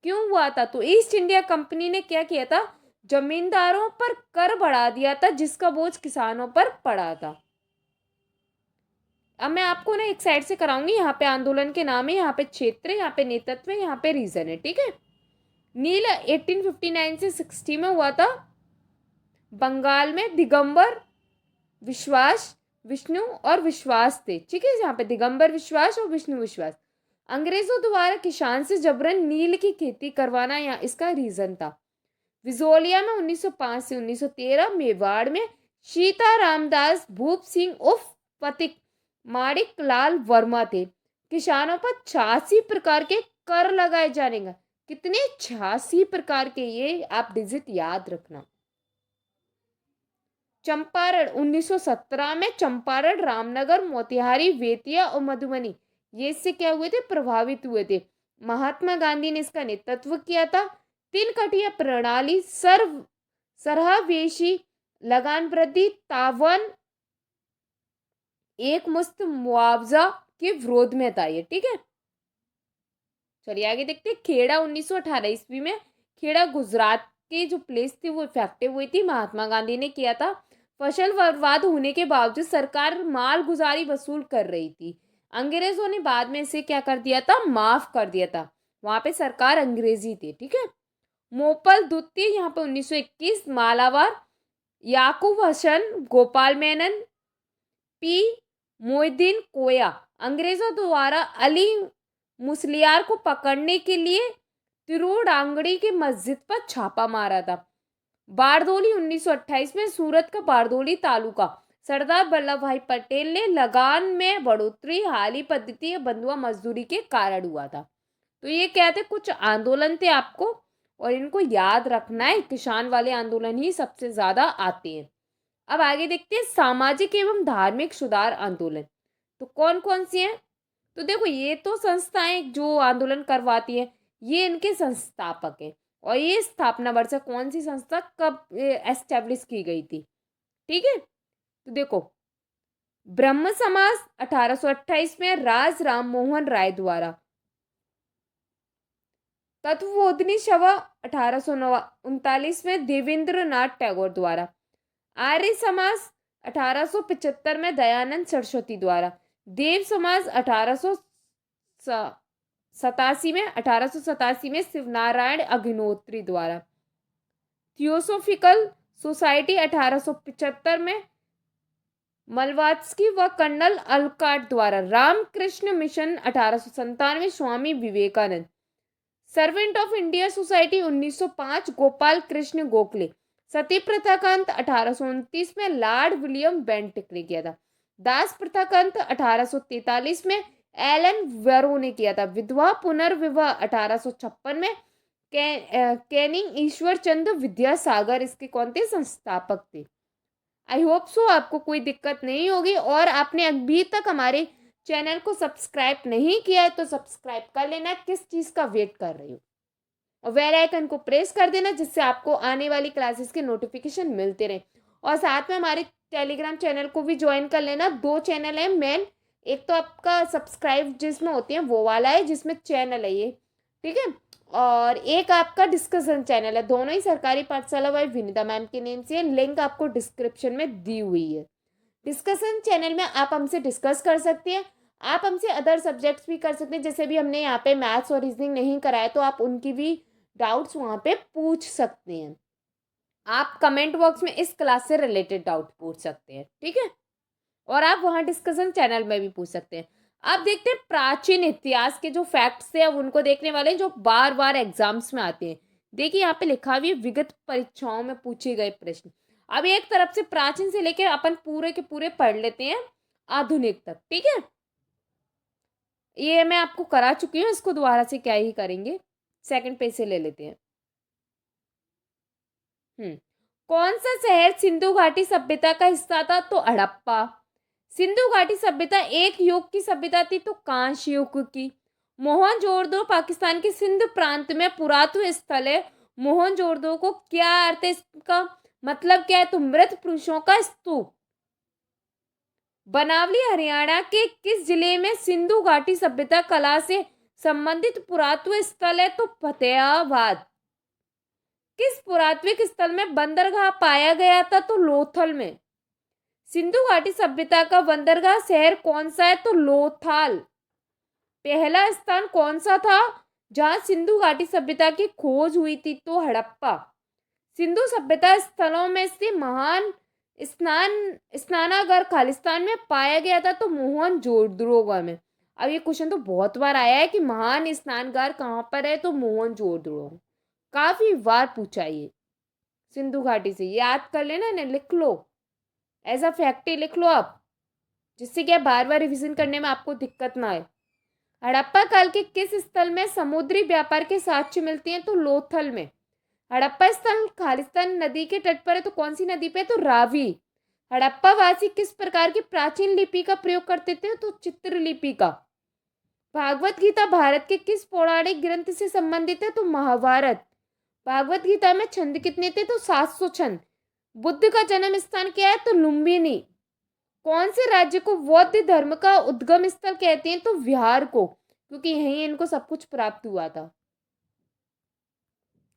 क्यों हुआ था? तो ईस्ट इंडिया कंपनी ने क्या किया था, जमींदारों पर कर बढ़ा दिया था, जिसका बोझ किसानों पर पड़ा था। अब मैं आपको ना एक साइड से कराऊंगी। यहाँ पे आंदोलन के नाम है, यहाँ पे क्षेत्र, यहाँ पे नेतृत्व, यहाँ पे रीजन है। ठीक है, नील 1859 से 60 में हुआ था। बंगाल में दिगंबर विश्वास, विष्णु और विश्वास थे। ठीक है, यहाँ पे दिगंबर विश्वास और विष्णु विश्वास। अंग्रेजों द्वारा किसान से जबरन नील की खेती करवाना यहाँ इसका रीजन था। विजोलिया में 1905 से 1913, मेवाड़ में सीता रामदास भूप सिंह उर्फ पथिक माणिक लाल वर्मा थे। किसानों पर 86 प्रकार के कर लगाए जाने का। कितने? 86 प्रकार के, ये आप डिजिट याद रखना। चंपारण 1917 में, चंपारण, रामनगर, मोतिहारी, बेतिया और मधुबनी, ये इससे क्या हुए थे, प्रभावित हुए थे। महात्मा गांधी ने इसका नेतृत्व किया था। तीन कटिया प्रणाली, सरहवेशी, लगान वृद्धि, तावन, एक मुश्त मुआवजा के विरोध में था ये। ठीक है, चलिए आगे देखते हैं। खेड़ा 1918 ईस्वी में, खेड़ा गुजरात की जो प्लेस थी वो इफेक्टिव हुई थी, महात्मा गांधी ने किया था। फसल बर्बाद होने के बावजूद सरकार माल गुजारी वसूल कर रही थी। अंग्रेजों ने बाद में इसे क्या कर दिया था, माफ कर दिया था। वहां पे सरकार अंग्रेजी थी। ठीक है, मोपल द्वितीय यहाँ पे 1921, मालाबार, याकूब हसन, गोपाल मेनन, पी मोहिद्दीन कोया। अंग्रेजों द्वारा अली मुसलियार को पकड़ने के लिए तिरुडांगड़ी की मस्जिद पर छापा मारा था। बारदोली 1928 में, सूरत का बारदोली तालुका, सरदार वल्लभ भाई पटेल ने लगान में बढ़ोतरी, हाली पद्धति या बंधुआ मजदूरी के कारण हुआ था। तो ये क्या थे, कुछ आंदोलन थे आपको, और इनको याद रखना है। किसान वाले आंदोलन ही सबसे ज्यादा आते हैं। अब आगे देखते हैं सामाजिक एवं धार्मिक सुधार आंदोलन। तो कौन कौन सी हैं? तो देखो, ये तो संस्थाएं जो आंदोलन करवाती है, ये इनके संस्थापक हैं। और ये स्थापना वर्ष कौन सी संस्था कब एस्टेब्लिश की गई थी? ठीक है, तो देखो, ब्रह्म समाज 1828 में राज राम मोहन राय द्वारा, तत्वबोधिनी सभा 1839 में देवेंद्र नाथ टैगोर द्वारा, आर्य समाज 1875 में दयानंद सरस्वती द्वारा, देव समाज 1887 में शिवनारायण अग्निहोत्री द्वारा, थियोसोफिकल सोसाइटी 1875 में मलवात्स्की व कर्नल अलकाट द्वारा, Ramakrishna Mission 1897 Swami Vivekananda, Servant of India Society 1905 Gopal Krishna Gokhale, sati प्रथा का अंत 1829 में लॉर्ड विलियम बेंटिक ने किया था, दास प्रथा का अंत 1843 में एलन वेरो ने किया था, विधवा पुनर्विवाह 1856 में कैनिंग ईश्वर चंद्र विद्यासागर इसके कौन थे? संस्थापक थे। आई होप सो आपको कोई दिक्कत नहीं होगी, और आपने अभी तक हमारे चैनल को सब्सक्राइब नहीं किया है तो सब्सक्राइब कर लेना। किस चीज़ का वेट कर रही हो? और बेल आइकन को प्रेस कर देना, जिससे आपको आने वाली क्लासेस के नोटिफिकेशन मिलते रहे। और साथ में हमारे टेलीग्राम चैनल को भी ज्वाइन कर लेना। 2 चैनल हैं मेन, एक तो आपका सब्सक्राइब जिसमें होती है वो वाला है, जिसमें चैनल है ये, ठीक है, और एक आपका डिस्कशन चैनल है। दोनों ही सरकारी पाठशाला बाई विनीता मैम के नेम से, लिंक आपको डिस्क्रिप्शन में दी हुई है। डिस्कशन चैनल में आप हमसे डिस्कस कर सकते हैं, आप हमसे अदर सब्जेक्ट्स भी कर सकते हैं। जैसे भी हमने यहाँ पे मैथ्स और रीजनिंग नहीं कराया, तो आप उनकी भी डाउट्स वहाँ पे पूछ सकते हैं। आप कमेंट बॉक्स में इस क्लास से रिलेटेड डाउट पूछ सकते हैं, ठीक है, और आप वहाँ डिस्कशन चैनल में भी पूछ सकते हैं। आप देखते हैं प्राचीन इतिहास के जो फैक्ट्स हैं, अब उनको देखने वाले हैं जो बार बार एग्जाम्स में आते हैं। देखिए यहाँ पे लिखा हुआ है विगत परीक्षाओं में पूछे गए प्रश्न। अब एक तरफ से प्राचीन से लेकर अपन पूरे के पूरे पढ़ लेते हैं आधुनिक तक, ठीक है। ये मैं आपको करा चुकी हूँ, इसको दोबारा से क्या ही करेंगे, सेकंड पेज से ले लेते हैं। कौन सा शहर सिंधु घाटी सभ्यता का हिस्सा था? तो हड़प्पा। सिंधु घाटी सभ्यता एक युग की सभ्यता थी, तो कांस्य युग की। मोहनजोदड़ो पाकिस्तान के सिंध प्रांत में पुरातत्व स्थल है। मोहनजोदड़ो को क्या अर्थ है, इसका मतलब क्या है? तो मृत पुरुषों का स्तूप। बनावली हरियाणा के किस जिले में सिंधु घाटी सभ्यता कला से संबंधित पुरातत्व स्थल है? तो फतेहाबाद। किस पुरातात्विक स्थल में बंदरगाह पाया गया था? तो लोथल में। सिंधु घाटी सभ्यता का बंदरगाह शहर कौन सा है? तो लोथाल। पहला स्थान कौन सा था जहां सिंधु घाटी सभ्यता की खोज हुई थी? तो हड़प्पा। सिंधु सभ्यता स्थलों में से महान स्नानागार खालिस्तान में पाया गया था? तो मोहनजोदड़ो में। अब ये क्वेश्चन तो बहुत बार आया है कि महान स्नानागार कहाँ पर है? तो मोहनजोदड़ो। काफी बार पूछा ये सिंधु घाटी से, याद कर लेना, ना लिख लो, एज अ फैक्ट ही लिख लो आप, जिससे क्या बार बार रिवीजन करने में आपको दिक्कत ना आए। हड़प्पा काल के किस स्थल में समुद्री व्यापार के साक्ष्य मिलते हैं? तो लोथल में। हड़प्पा स्थल खालिस्तान नदी के तट पर है, तो कौन सी नदी पे? तो रावी। हड़प्पा वासी किस प्रकार की प्राचीन लिपि का प्रयोग करते थे? तो चित्रलिपि का। भागवत गीता भारत के किस पौराणिक ग्रंथ से संबंधित है? तो महाभारत। भागवत गीता में छंद कितने थे? तो 700 छंद। बुद्ध का जन्म स्थान क्या है? तो लुम्बिनी। कौन से राज्य को बौद्ध धर्म का उद्गम स्थल कहते हैं? तो बिहार को, क्योंकि यहीं इनको सब कुछ प्राप्त हुआ था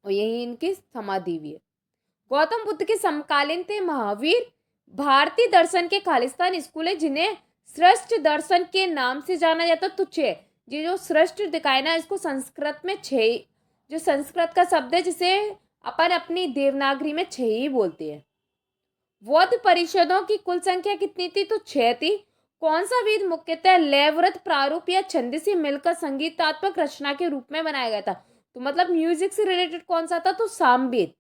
और यहीं इनकी समाधि भी है। गौतम बुद्ध के समकालीन थे महावीर। भारतीय दर्शन के खालिस्तान स्कूल है जिन्हें श्रेष्ठ दर्शन के नाम से जाना जाता। तो 6, ये जो श्रेष्ठ दिखाए ना, इसको संस्कृत में 6, जो संस्कृत का शब्द है जिसे अपन अपनी देवनागरी में 6 ही बोलते हैं। बौद्ध परिषदों की कुल संख्या कितनी थी? तो 6 थी। कौन सा वेद मुख्यतः लयव्रत प्रारूप या छंद से मिलकर संगीतात्मक रचना के रूप में बनाया गया था? तो मतलब म्यूजिक से रिलेटेड कौन सा था? तो सामवेद।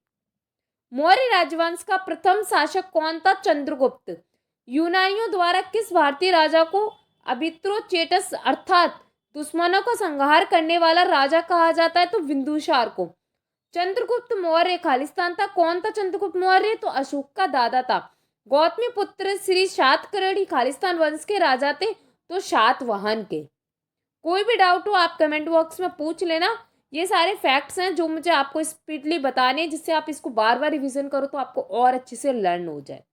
मौर्य राजवंश का प्रथम शासक कौन था? चंद्रगुप्त। यूनानियों द्वारा किस भारतीय राजा को अभित्रोचेटस अर्थात दुश्मनों का संहार करने वाला राजा कहा जाता है? तो बिंदुसार को। चंद्रगुप्त मौर्य खालिस्तान था। कौन था चंद्रगुप्त मौर्य? तो अशोक का दादा था। गौतमी पुत्र श्री सातकर्णी खालिस्तान वंश के राजा थे, तो सातवाहन के। कोई भी डाउट हो आप कमेंट बॉक्स में पूछ लेना। ये सारे फैक्ट्स हैं जो मुझे आपको स्पीडली बताने हैं, जिससे आप इसको बार बार रिवीजन करो तो आपको और अच्छे से लर्न हो जाए।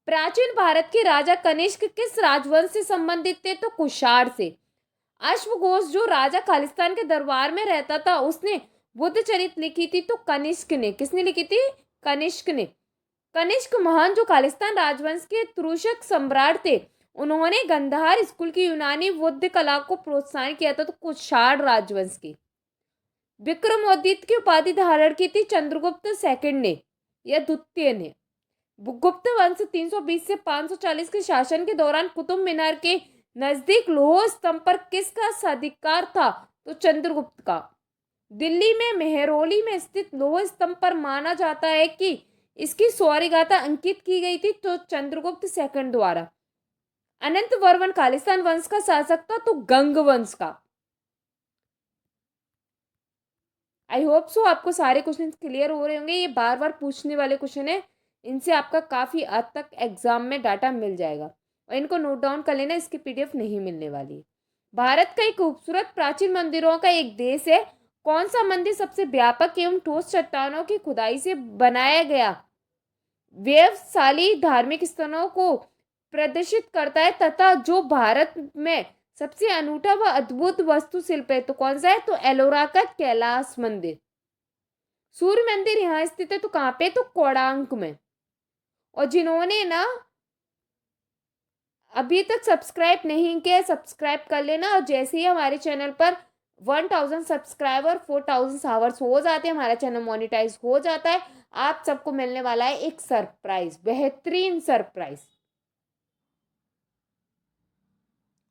प्राचीन भारत के राजा कनिष्क किस राजवंश से संबंधित थे? तो कुषाण से। अश्वघोष जो राजा खालिस्तान के दरबार में रहता था, उसने बुद्ध चरित लिखी थी, तो कनिष्क ने। किसने लिखी थी? कनिष्क ने। कनिष्क महान जो खालिस्तान राजवंश के तुरुष्क सम्राट थे, उन्होंने गंधार स्कूल की यूनानी बुद्ध कला को प्रोत्साहन किया था, तो कुषाण राजवंश की। विक्रमादित्य की उपाधि धारण की थी चंद्रगुप्त सेकंड ने या द्वितीय ने। गुप्त वंश 320 से 540 के शासन के दौरान कुतुब मीनार के नजदीक लौह स्तंभ पर किसका अधिकार था? तो चंद्रगुप्त का। दिल्ली में मेहरौली में स्थित लौह स्तंभ पर माना जाता है कि इसकी शौर्य गाथा अंकित की गई थी, तो चंद्रगुप्त सेकंड द्वारा। अनंत वर्मन खालिस्तान वंश का शासक था, तो गंग वंश का। आई होप सो आपको सारे क्वेश्चन क्लियर हो रहे होंगे। ये बार बार पूछने वाले क्वेश्चन है, इनसे आपका काफ़ी हद तक एग्जाम में डाटा मिल जाएगा, और इनको नोट डाउन कर लेना, इसकी पीडीएफ नहीं मिलने वाली है। भारत का एक खूबसूरत प्राचीन मंदिरों का एक देश है। कौन सा मंदिर सबसे व्यापक एवं ठोस चट्टानों की खुदाई से बनाया गया व्यवशाली धार्मिक स्थलों को प्रदर्शित करता है, तथा जो भारत में सबसे अनूठा व अद्भुत वास्तुशिल्प है? तो कौन सा है? तो एलोरा का कैलाश मंदिर। सूर्य मंदिर यहाँ स्थित है, तो कहाँ पे? तो कोणार्क में। और जिन्होंने ना अभी तक सब्सक्राइब नहीं किया, सब्सक्राइब कर लेना। और जैसे ही हमारे चैनल पर 1000 सब्सक्राइबर 4000 आवर्स हो जाते हैं, हमारा चैनल मोनेटाइज हो जाता है, आप सबको मिलने वाला है एक सरप्राइज, बेहतरीन सरप्राइज।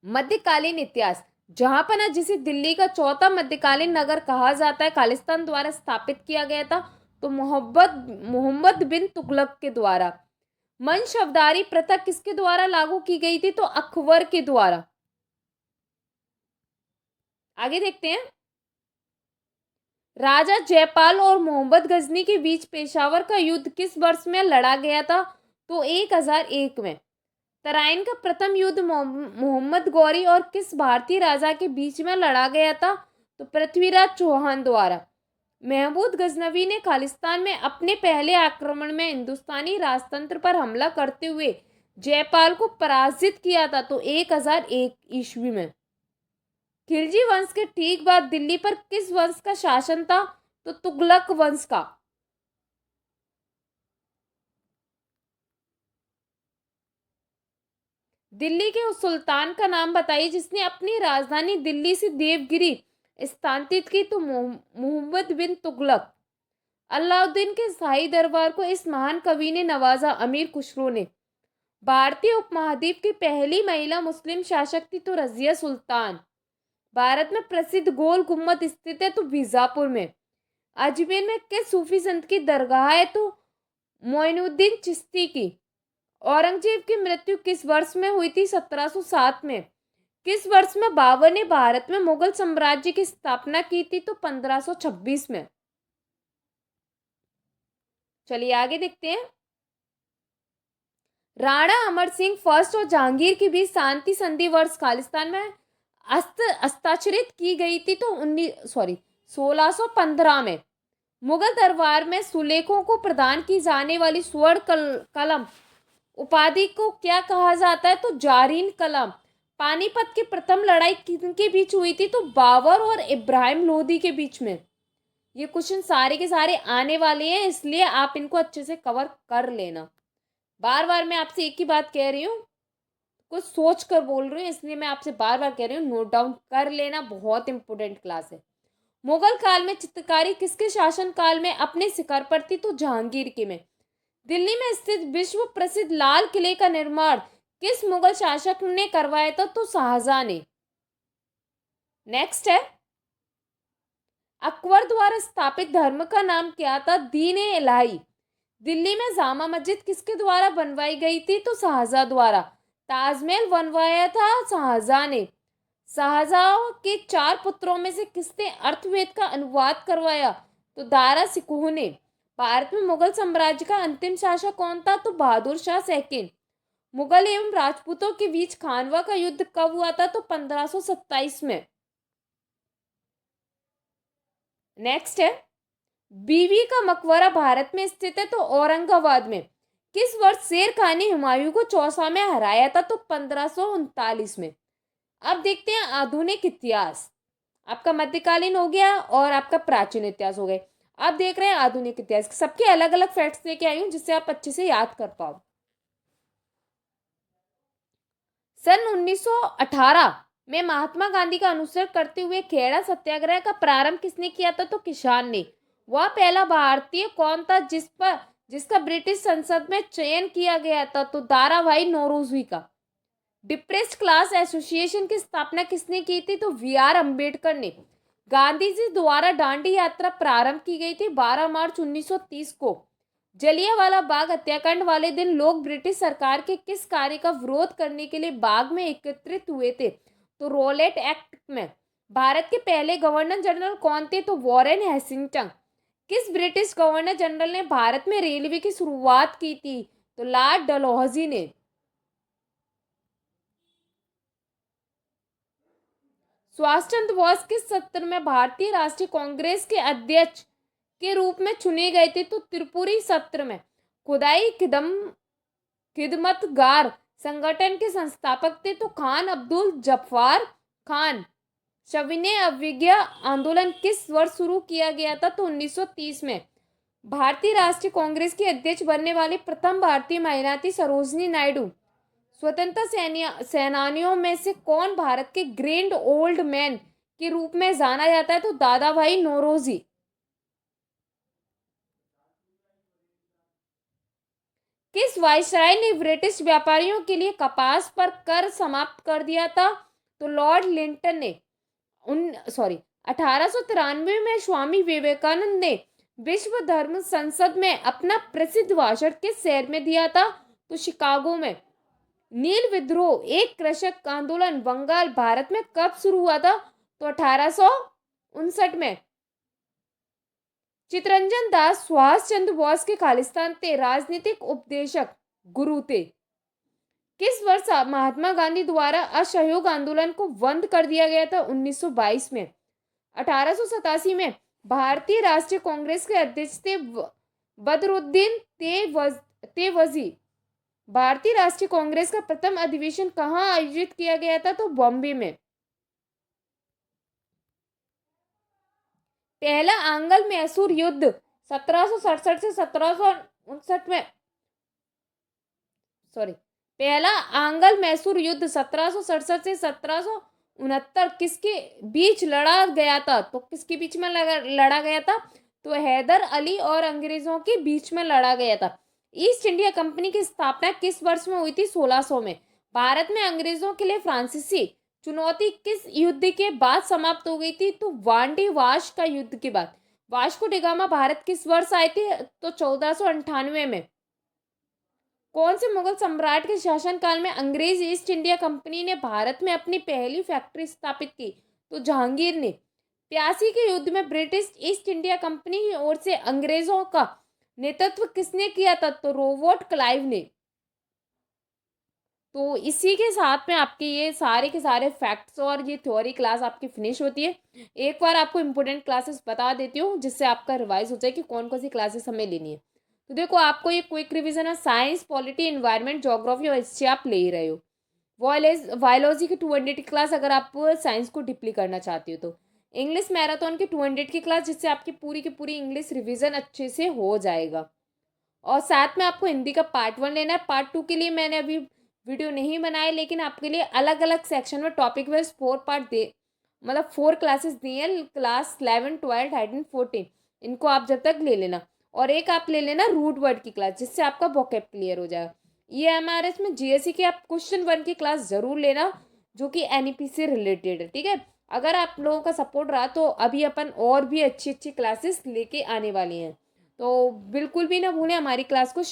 मध्यकालीन इतिहास। जहांपना जिसे दिल्ली का चौथा मध्यकालीन नगर कहा जाता है, खालिस्तान द्वारा स्थापित किया गया था, तो मोहम्मद बिन तुगलक के द्वारा। वंशवदारी प्रथा किसके द्वारा लागू की गई थी? तो अकबर के द्वारा। आगे देखते हैं। राजा जयपाल और मोहम्मद गजनी के बीच पेशावर का युद्ध किस वर्ष में लड़ा गया था? तो 1001 में। तराइन का प्रथम युद्ध मोहम्मद गौरी और किस भारतीय राजा के बीच में लड़ा गया था? तो पृथ्वीराज चौहान द्वारा। महमूद गजनवी ने खालिस्तान में अपने पहले आक्रमण में हिंदुस्तानी राजतंत्र पर हमला करते हुए जयपाल को पराजित किया था, तो 1001 ईस्वी में। खिलजी वंश के ठीक बाद दिल्ली पर किस वंश का शासन था? तो तुगलक वंश का। दिल्ली के उस सुल्तान का नाम बताइए जिसने अपनी राजधानी दिल्ली से देवगिरी स्थानांतरित की? तो मोहम्मद बिन तुगलक। अलाउद्दीन के शाही दरबार को इस महान कवि ने नवाजा? अमीर खुसरो ने। भारतीय उपमहाद्वीप की पहली महिला मुस्लिम शासक थी? तो रजिया सुल्तान। भारत में प्रसिद्ध गोल गुम्बद स्थित है? तो बीजापुर में। अजमेर में किस सूफी संत की दरगाह है? तो मोइनुद्दीन चिश्ती की। औरंगजेब की मृत्यु किस वर्ष में हुई थी? 1707 में। किस वर्ष में बाबर ने भारत में मुगल साम्राज्य की स्थापना की थी? तो 1526 में। चलिए आगे देखते हैं। राणा अमर सिंह फर्स्ट और जहांगीर के बीच शांति संधि वर्ष खालिस्तान में हस्ताक्षरित की गई थी? तो 1615 में। मुगल दरबार में सुलेखों को प्रदान की जाने वाली स्वर्ण कलम उपाधि को क्या कहा जाता है? तो जारीन कलम। पानीपत की प्रथम लड़ाई किनके बीच हुई थी? तो बाबर और इब्राहिम लोदी के बीच में। ये क्वेश्चन सारे के सारे आने वाले हैं, इसलिए आप इनको अच्छे से कवर कर लेना। बार बार मैं आपसे एक ही बात कह रही हूँ, कुछ सोच कर बोल रही हूँ, इसलिए मैं आपसे बार बार कह रही हूँ, नोट डाउन कर लेना, बहुत इंपॉर्टेंट क्लास है। मुगल काल में चित्रकारी किसके शासन काल में अपने शिखर पर थी? तो जहांगीर के में। दिल्ली में स्थित विश्व प्रसिद्ध लाल किले का निर्माण किस मुगल शासक ने करवाया था? तो शाहजहां ने। नेक्स्ट है, अकबर द्वारा स्थापित धर्म का नाम क्या था? दीन ए इलाही। दिल्ली में जामा मस्जिद किसके द्वारा बनवाई गई थी? तो शाहजहां द्वारा। ताजमहल बनवाया था शाहजहां ने। शाहजहां के 4 पुत्रों में से किसने अर्थवेद का अनुवाद करवाया? तो दारा सिकोह ने। भारत में मुगल साम्राज्य का अंतिम शासक कौन था? तो बहादुर शाह सेकंड। मुगल एवं राजपूतों के बीच खानवा का युद्ध कब हुआ था? तो 1527 में। नेक्स्ट है, बीबी का मकबरा भारत में स्थित है तो औरंगाबाद में। किस वर्ष शेर खान ने हुमायूं को चौसा में हराया था? तो 1539 में। अब देखते हैं आधुनिक इतिहास। आपका मध्यकालीन हो गया और आपका प्राचीन इतिहास हो गए। अब देख रहे हैं आधुनिक इतिहास। सबके अलग अलग फैक्ट्स लेके आई हूं जिससे आप अच्छे से याद कर पाओ। सन 1918 में महात्मा गांधी का अनुसरण करते हुए खेड़ा सत्याग्रह का प्रारंभ किसने किया था? तो किसान ने। वह पहला भारतीय कौन था जिसका ब्रिटिश संसद में चयन किया गया था? तो दाराभाई नौरोजी का। डिप्रेस्ड क्लास एसोसिएशन की स्थापना किसने की थी? तो वी.आर. अम्बेडकर ने। गांधी जी द्वारा दांडी यात्रा प्रारंभ की गई थी 12 मार्च 1930 को। जलियांवाला बाग हत्याकांड वाले दिन लोग ब्रिटिश सरकार के किस कार्य का विरोध करने के लिए बाग में एकत्रित हुए थे? तो रोलेट एक्ट में। भारत के पहले गवर्नर जनरल कौन थे? तो वॉरेन हेस्टिंग्स। किस ब्रिटिश गवर्नर जनरल ने भारत में रेलवे की शुरुआत की थी? तो लॉर्ड डलहौजी ने। सुभाष चंद्र बोस किस सत्र में भारतीय राष्ट्रीय कांग्रेस के अध्यक्ष के रूप में चुने गए थे? तो त्रिपुरी सत्र में। खुदाई खिदमतगार संगठन के संस्थापक थे तो खान अब्दुल जब्बार खान। सविनय अवज्ञा आंदोलन किस वर्ष शुरू किया गया था? तो 1930 में। भारतीय राष्ट्रीय कांग्रेस की अध्यक्ष बनने वाली प्रथम भारतीय महिला थी सरोजिनी नायडू। स्वतंत्रता सेनानियों में से कौन भारत के ग्रैंड ओल्ड मैन के रूप में जाना जाता है? तो दादा भाई नौरोजी। किस वायसराय ने ब्रिटिश व्यापारियों के लिए कपास पर कर समाप्त कर दिया था? तो लॉर्ड लिंटन ने। 1893 में स्वामी विवेकानंद ने विश्व धर्म संसद में अपना प्रसिद्ध भाषण किस शहर में दिया था? तो शिकागो में। नील विद्रोह एक कृषक आंदोलन बंगाल भारत में कब शुरू हुआ था? तो 1859 में। चितरंजन दास सुभाष चंद्र बोस के खालिस्तान थे राजनीतिक उपदेशक गुरु थे। किस वर्ष महात्मा गांधी द्वारा असहयोग आंदोलन को बंद कर दिया गया था? 1922 में। 1887 में भारतीय राष्ट्रीय कांग्रेस के अध्यक्ष थे बदरुद्दीन तेवजी। भारतीय राष्ट्रीय कांग्रेस का प्रथम अधिवेशन कहाँ आयोजित किया गया था? तो बॉम्बे में। पहला आंग्ल मैसूर युद्ध 1767 से 1759 में। पहला आंग्ल मैसूर युद्ध 1767 से 1769 किसके बीच लड़ा गया था? तो किसके बीच में लड़ा गया था? तो हैदर अली और अंग्रेजों के बीच में लड़ा गया था। ईस्ट इंडिया कंपनी की स्थापना किस वर्ष में हुई थी? 1600 में। भारत में अंग्रेजों के लिए फ्रांसीसी चुनौती किस युद्ध के बाद समाप्त हो गई थी? तो वांडी वाश का युद्ध के बाद। वास्को डिगामा भारत किस वर्ष आए थे? तो 1498 में। कौन से मुगल सम्राट के शासनकाल में अंग्रेज ईस्ट इंडिया कंपनी ने भारत में अपनी पहली फैक्ट्री स्थापित की? तो जहांगीर ने। प्यासी के युद्ध में ब्रिटिश ईस्ट इंडिया कंपनी की ओर से अंग्रेजों का नेतृत्व किसने किया था? तो रॉबर्ट क्लाइव ने। तो इसी के साथ में आपके ये सारे के सारे फैक्ट्स और ये थ्योरी क्लास आपकी फिनिश होती है। एक बार आपको इंपॉर्टेंट क्लासेस बता देती हूँ जिससे आपका रिवाइज हो जाए कि कौन कौन सी क्लासेस हमें लेनी है। तो देखो, आपको ये क्विक रिवीजन है। साइंस, पॉलिटी, एनवायरनमेंट, ज्योग्राफी और हिस्ट्री आप ले ही रहे हो। बायोलॉजी की 200 की क्लास अगर आप साइंस को डीपली करना चाहती हो तो। इंग्लिश मैराथन की 200 की क्लास जिससे आपकी पूरी की पूरी इंग्लिश रिवीजन अच्छे से हो जाएगा। और साथ में आपको हिंदी का पार्ट 1 लेना है। पार्ट 2 के लिए मैंने अभी वीडियो नहीं बनाए, लेकिन आपके लिए अलग अलग सेक्शन में टॉपिक वाइज 4 पार्ट दे, मतलब 4 क्लासेस दिए हैं। क्लास 11, 12, 13, 14 इनको आप जब तक ले लेना। और एक आप ले लेना रूट वर्ड की क्लास जिससे आपका वोकैब क्लियर हो जाएगा। EMRS में GSE की आप क्वेश्चन 1 की क्लास जरूर लेना जो कि NEP से रिलेटेड है, ठीक है। अगर आप लोगों का सपोर्ट रहा तो अभी अपन और भी अच्छी अच्छी क्लासेस लेके आने वाली हैं, तो बिल्कुल भी ना भूलें हमारी क्लास को।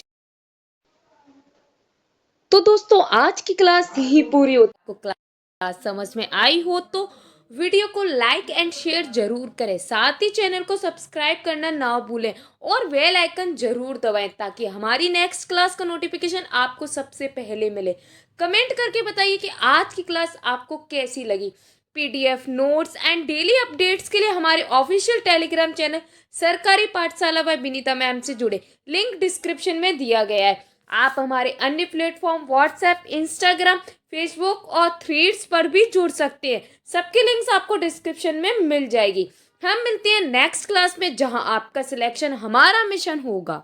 तो दोस्तों, आज की क्लास यही पूरी होती है। आपको क्लास समझ में आई हो तो वीडियो को लाइक एंड शेयर जरूर करें, साथ ही चैनल को सब्सक्राइब करना ना भूलें और बेल आइकन जरूर दबाएं ताकि हमारी नेक्स्ट क्लास का नोटिफिकेशन आपको सबसे पहले मिले। कमेंट करके बताइए कि आज की क्लास आपको कैसी लगी। PDF notes and daily updates के लिए हमारे ऑफिशियल टेलीग्राम चैनल सरकारी पाठशाला बाय विनीता मैम से जुड़े, लिंक डिस्क्रिप्शन में दिया गया है। आप हमारे अन्य प्लेटफॉर्म व्हाट्सएप, इंस्टाग्राम, फेसबुक और थ्रेड्स पर भी जुड़ सकते हैं। सबके लिंक्स आपको डिस्क्रिप्शन में मिल जाएगी। हम मिलते हैं नेक्स्ट क्लास में, जहां आपका सिलेक्शन हमारा मिशन होगा।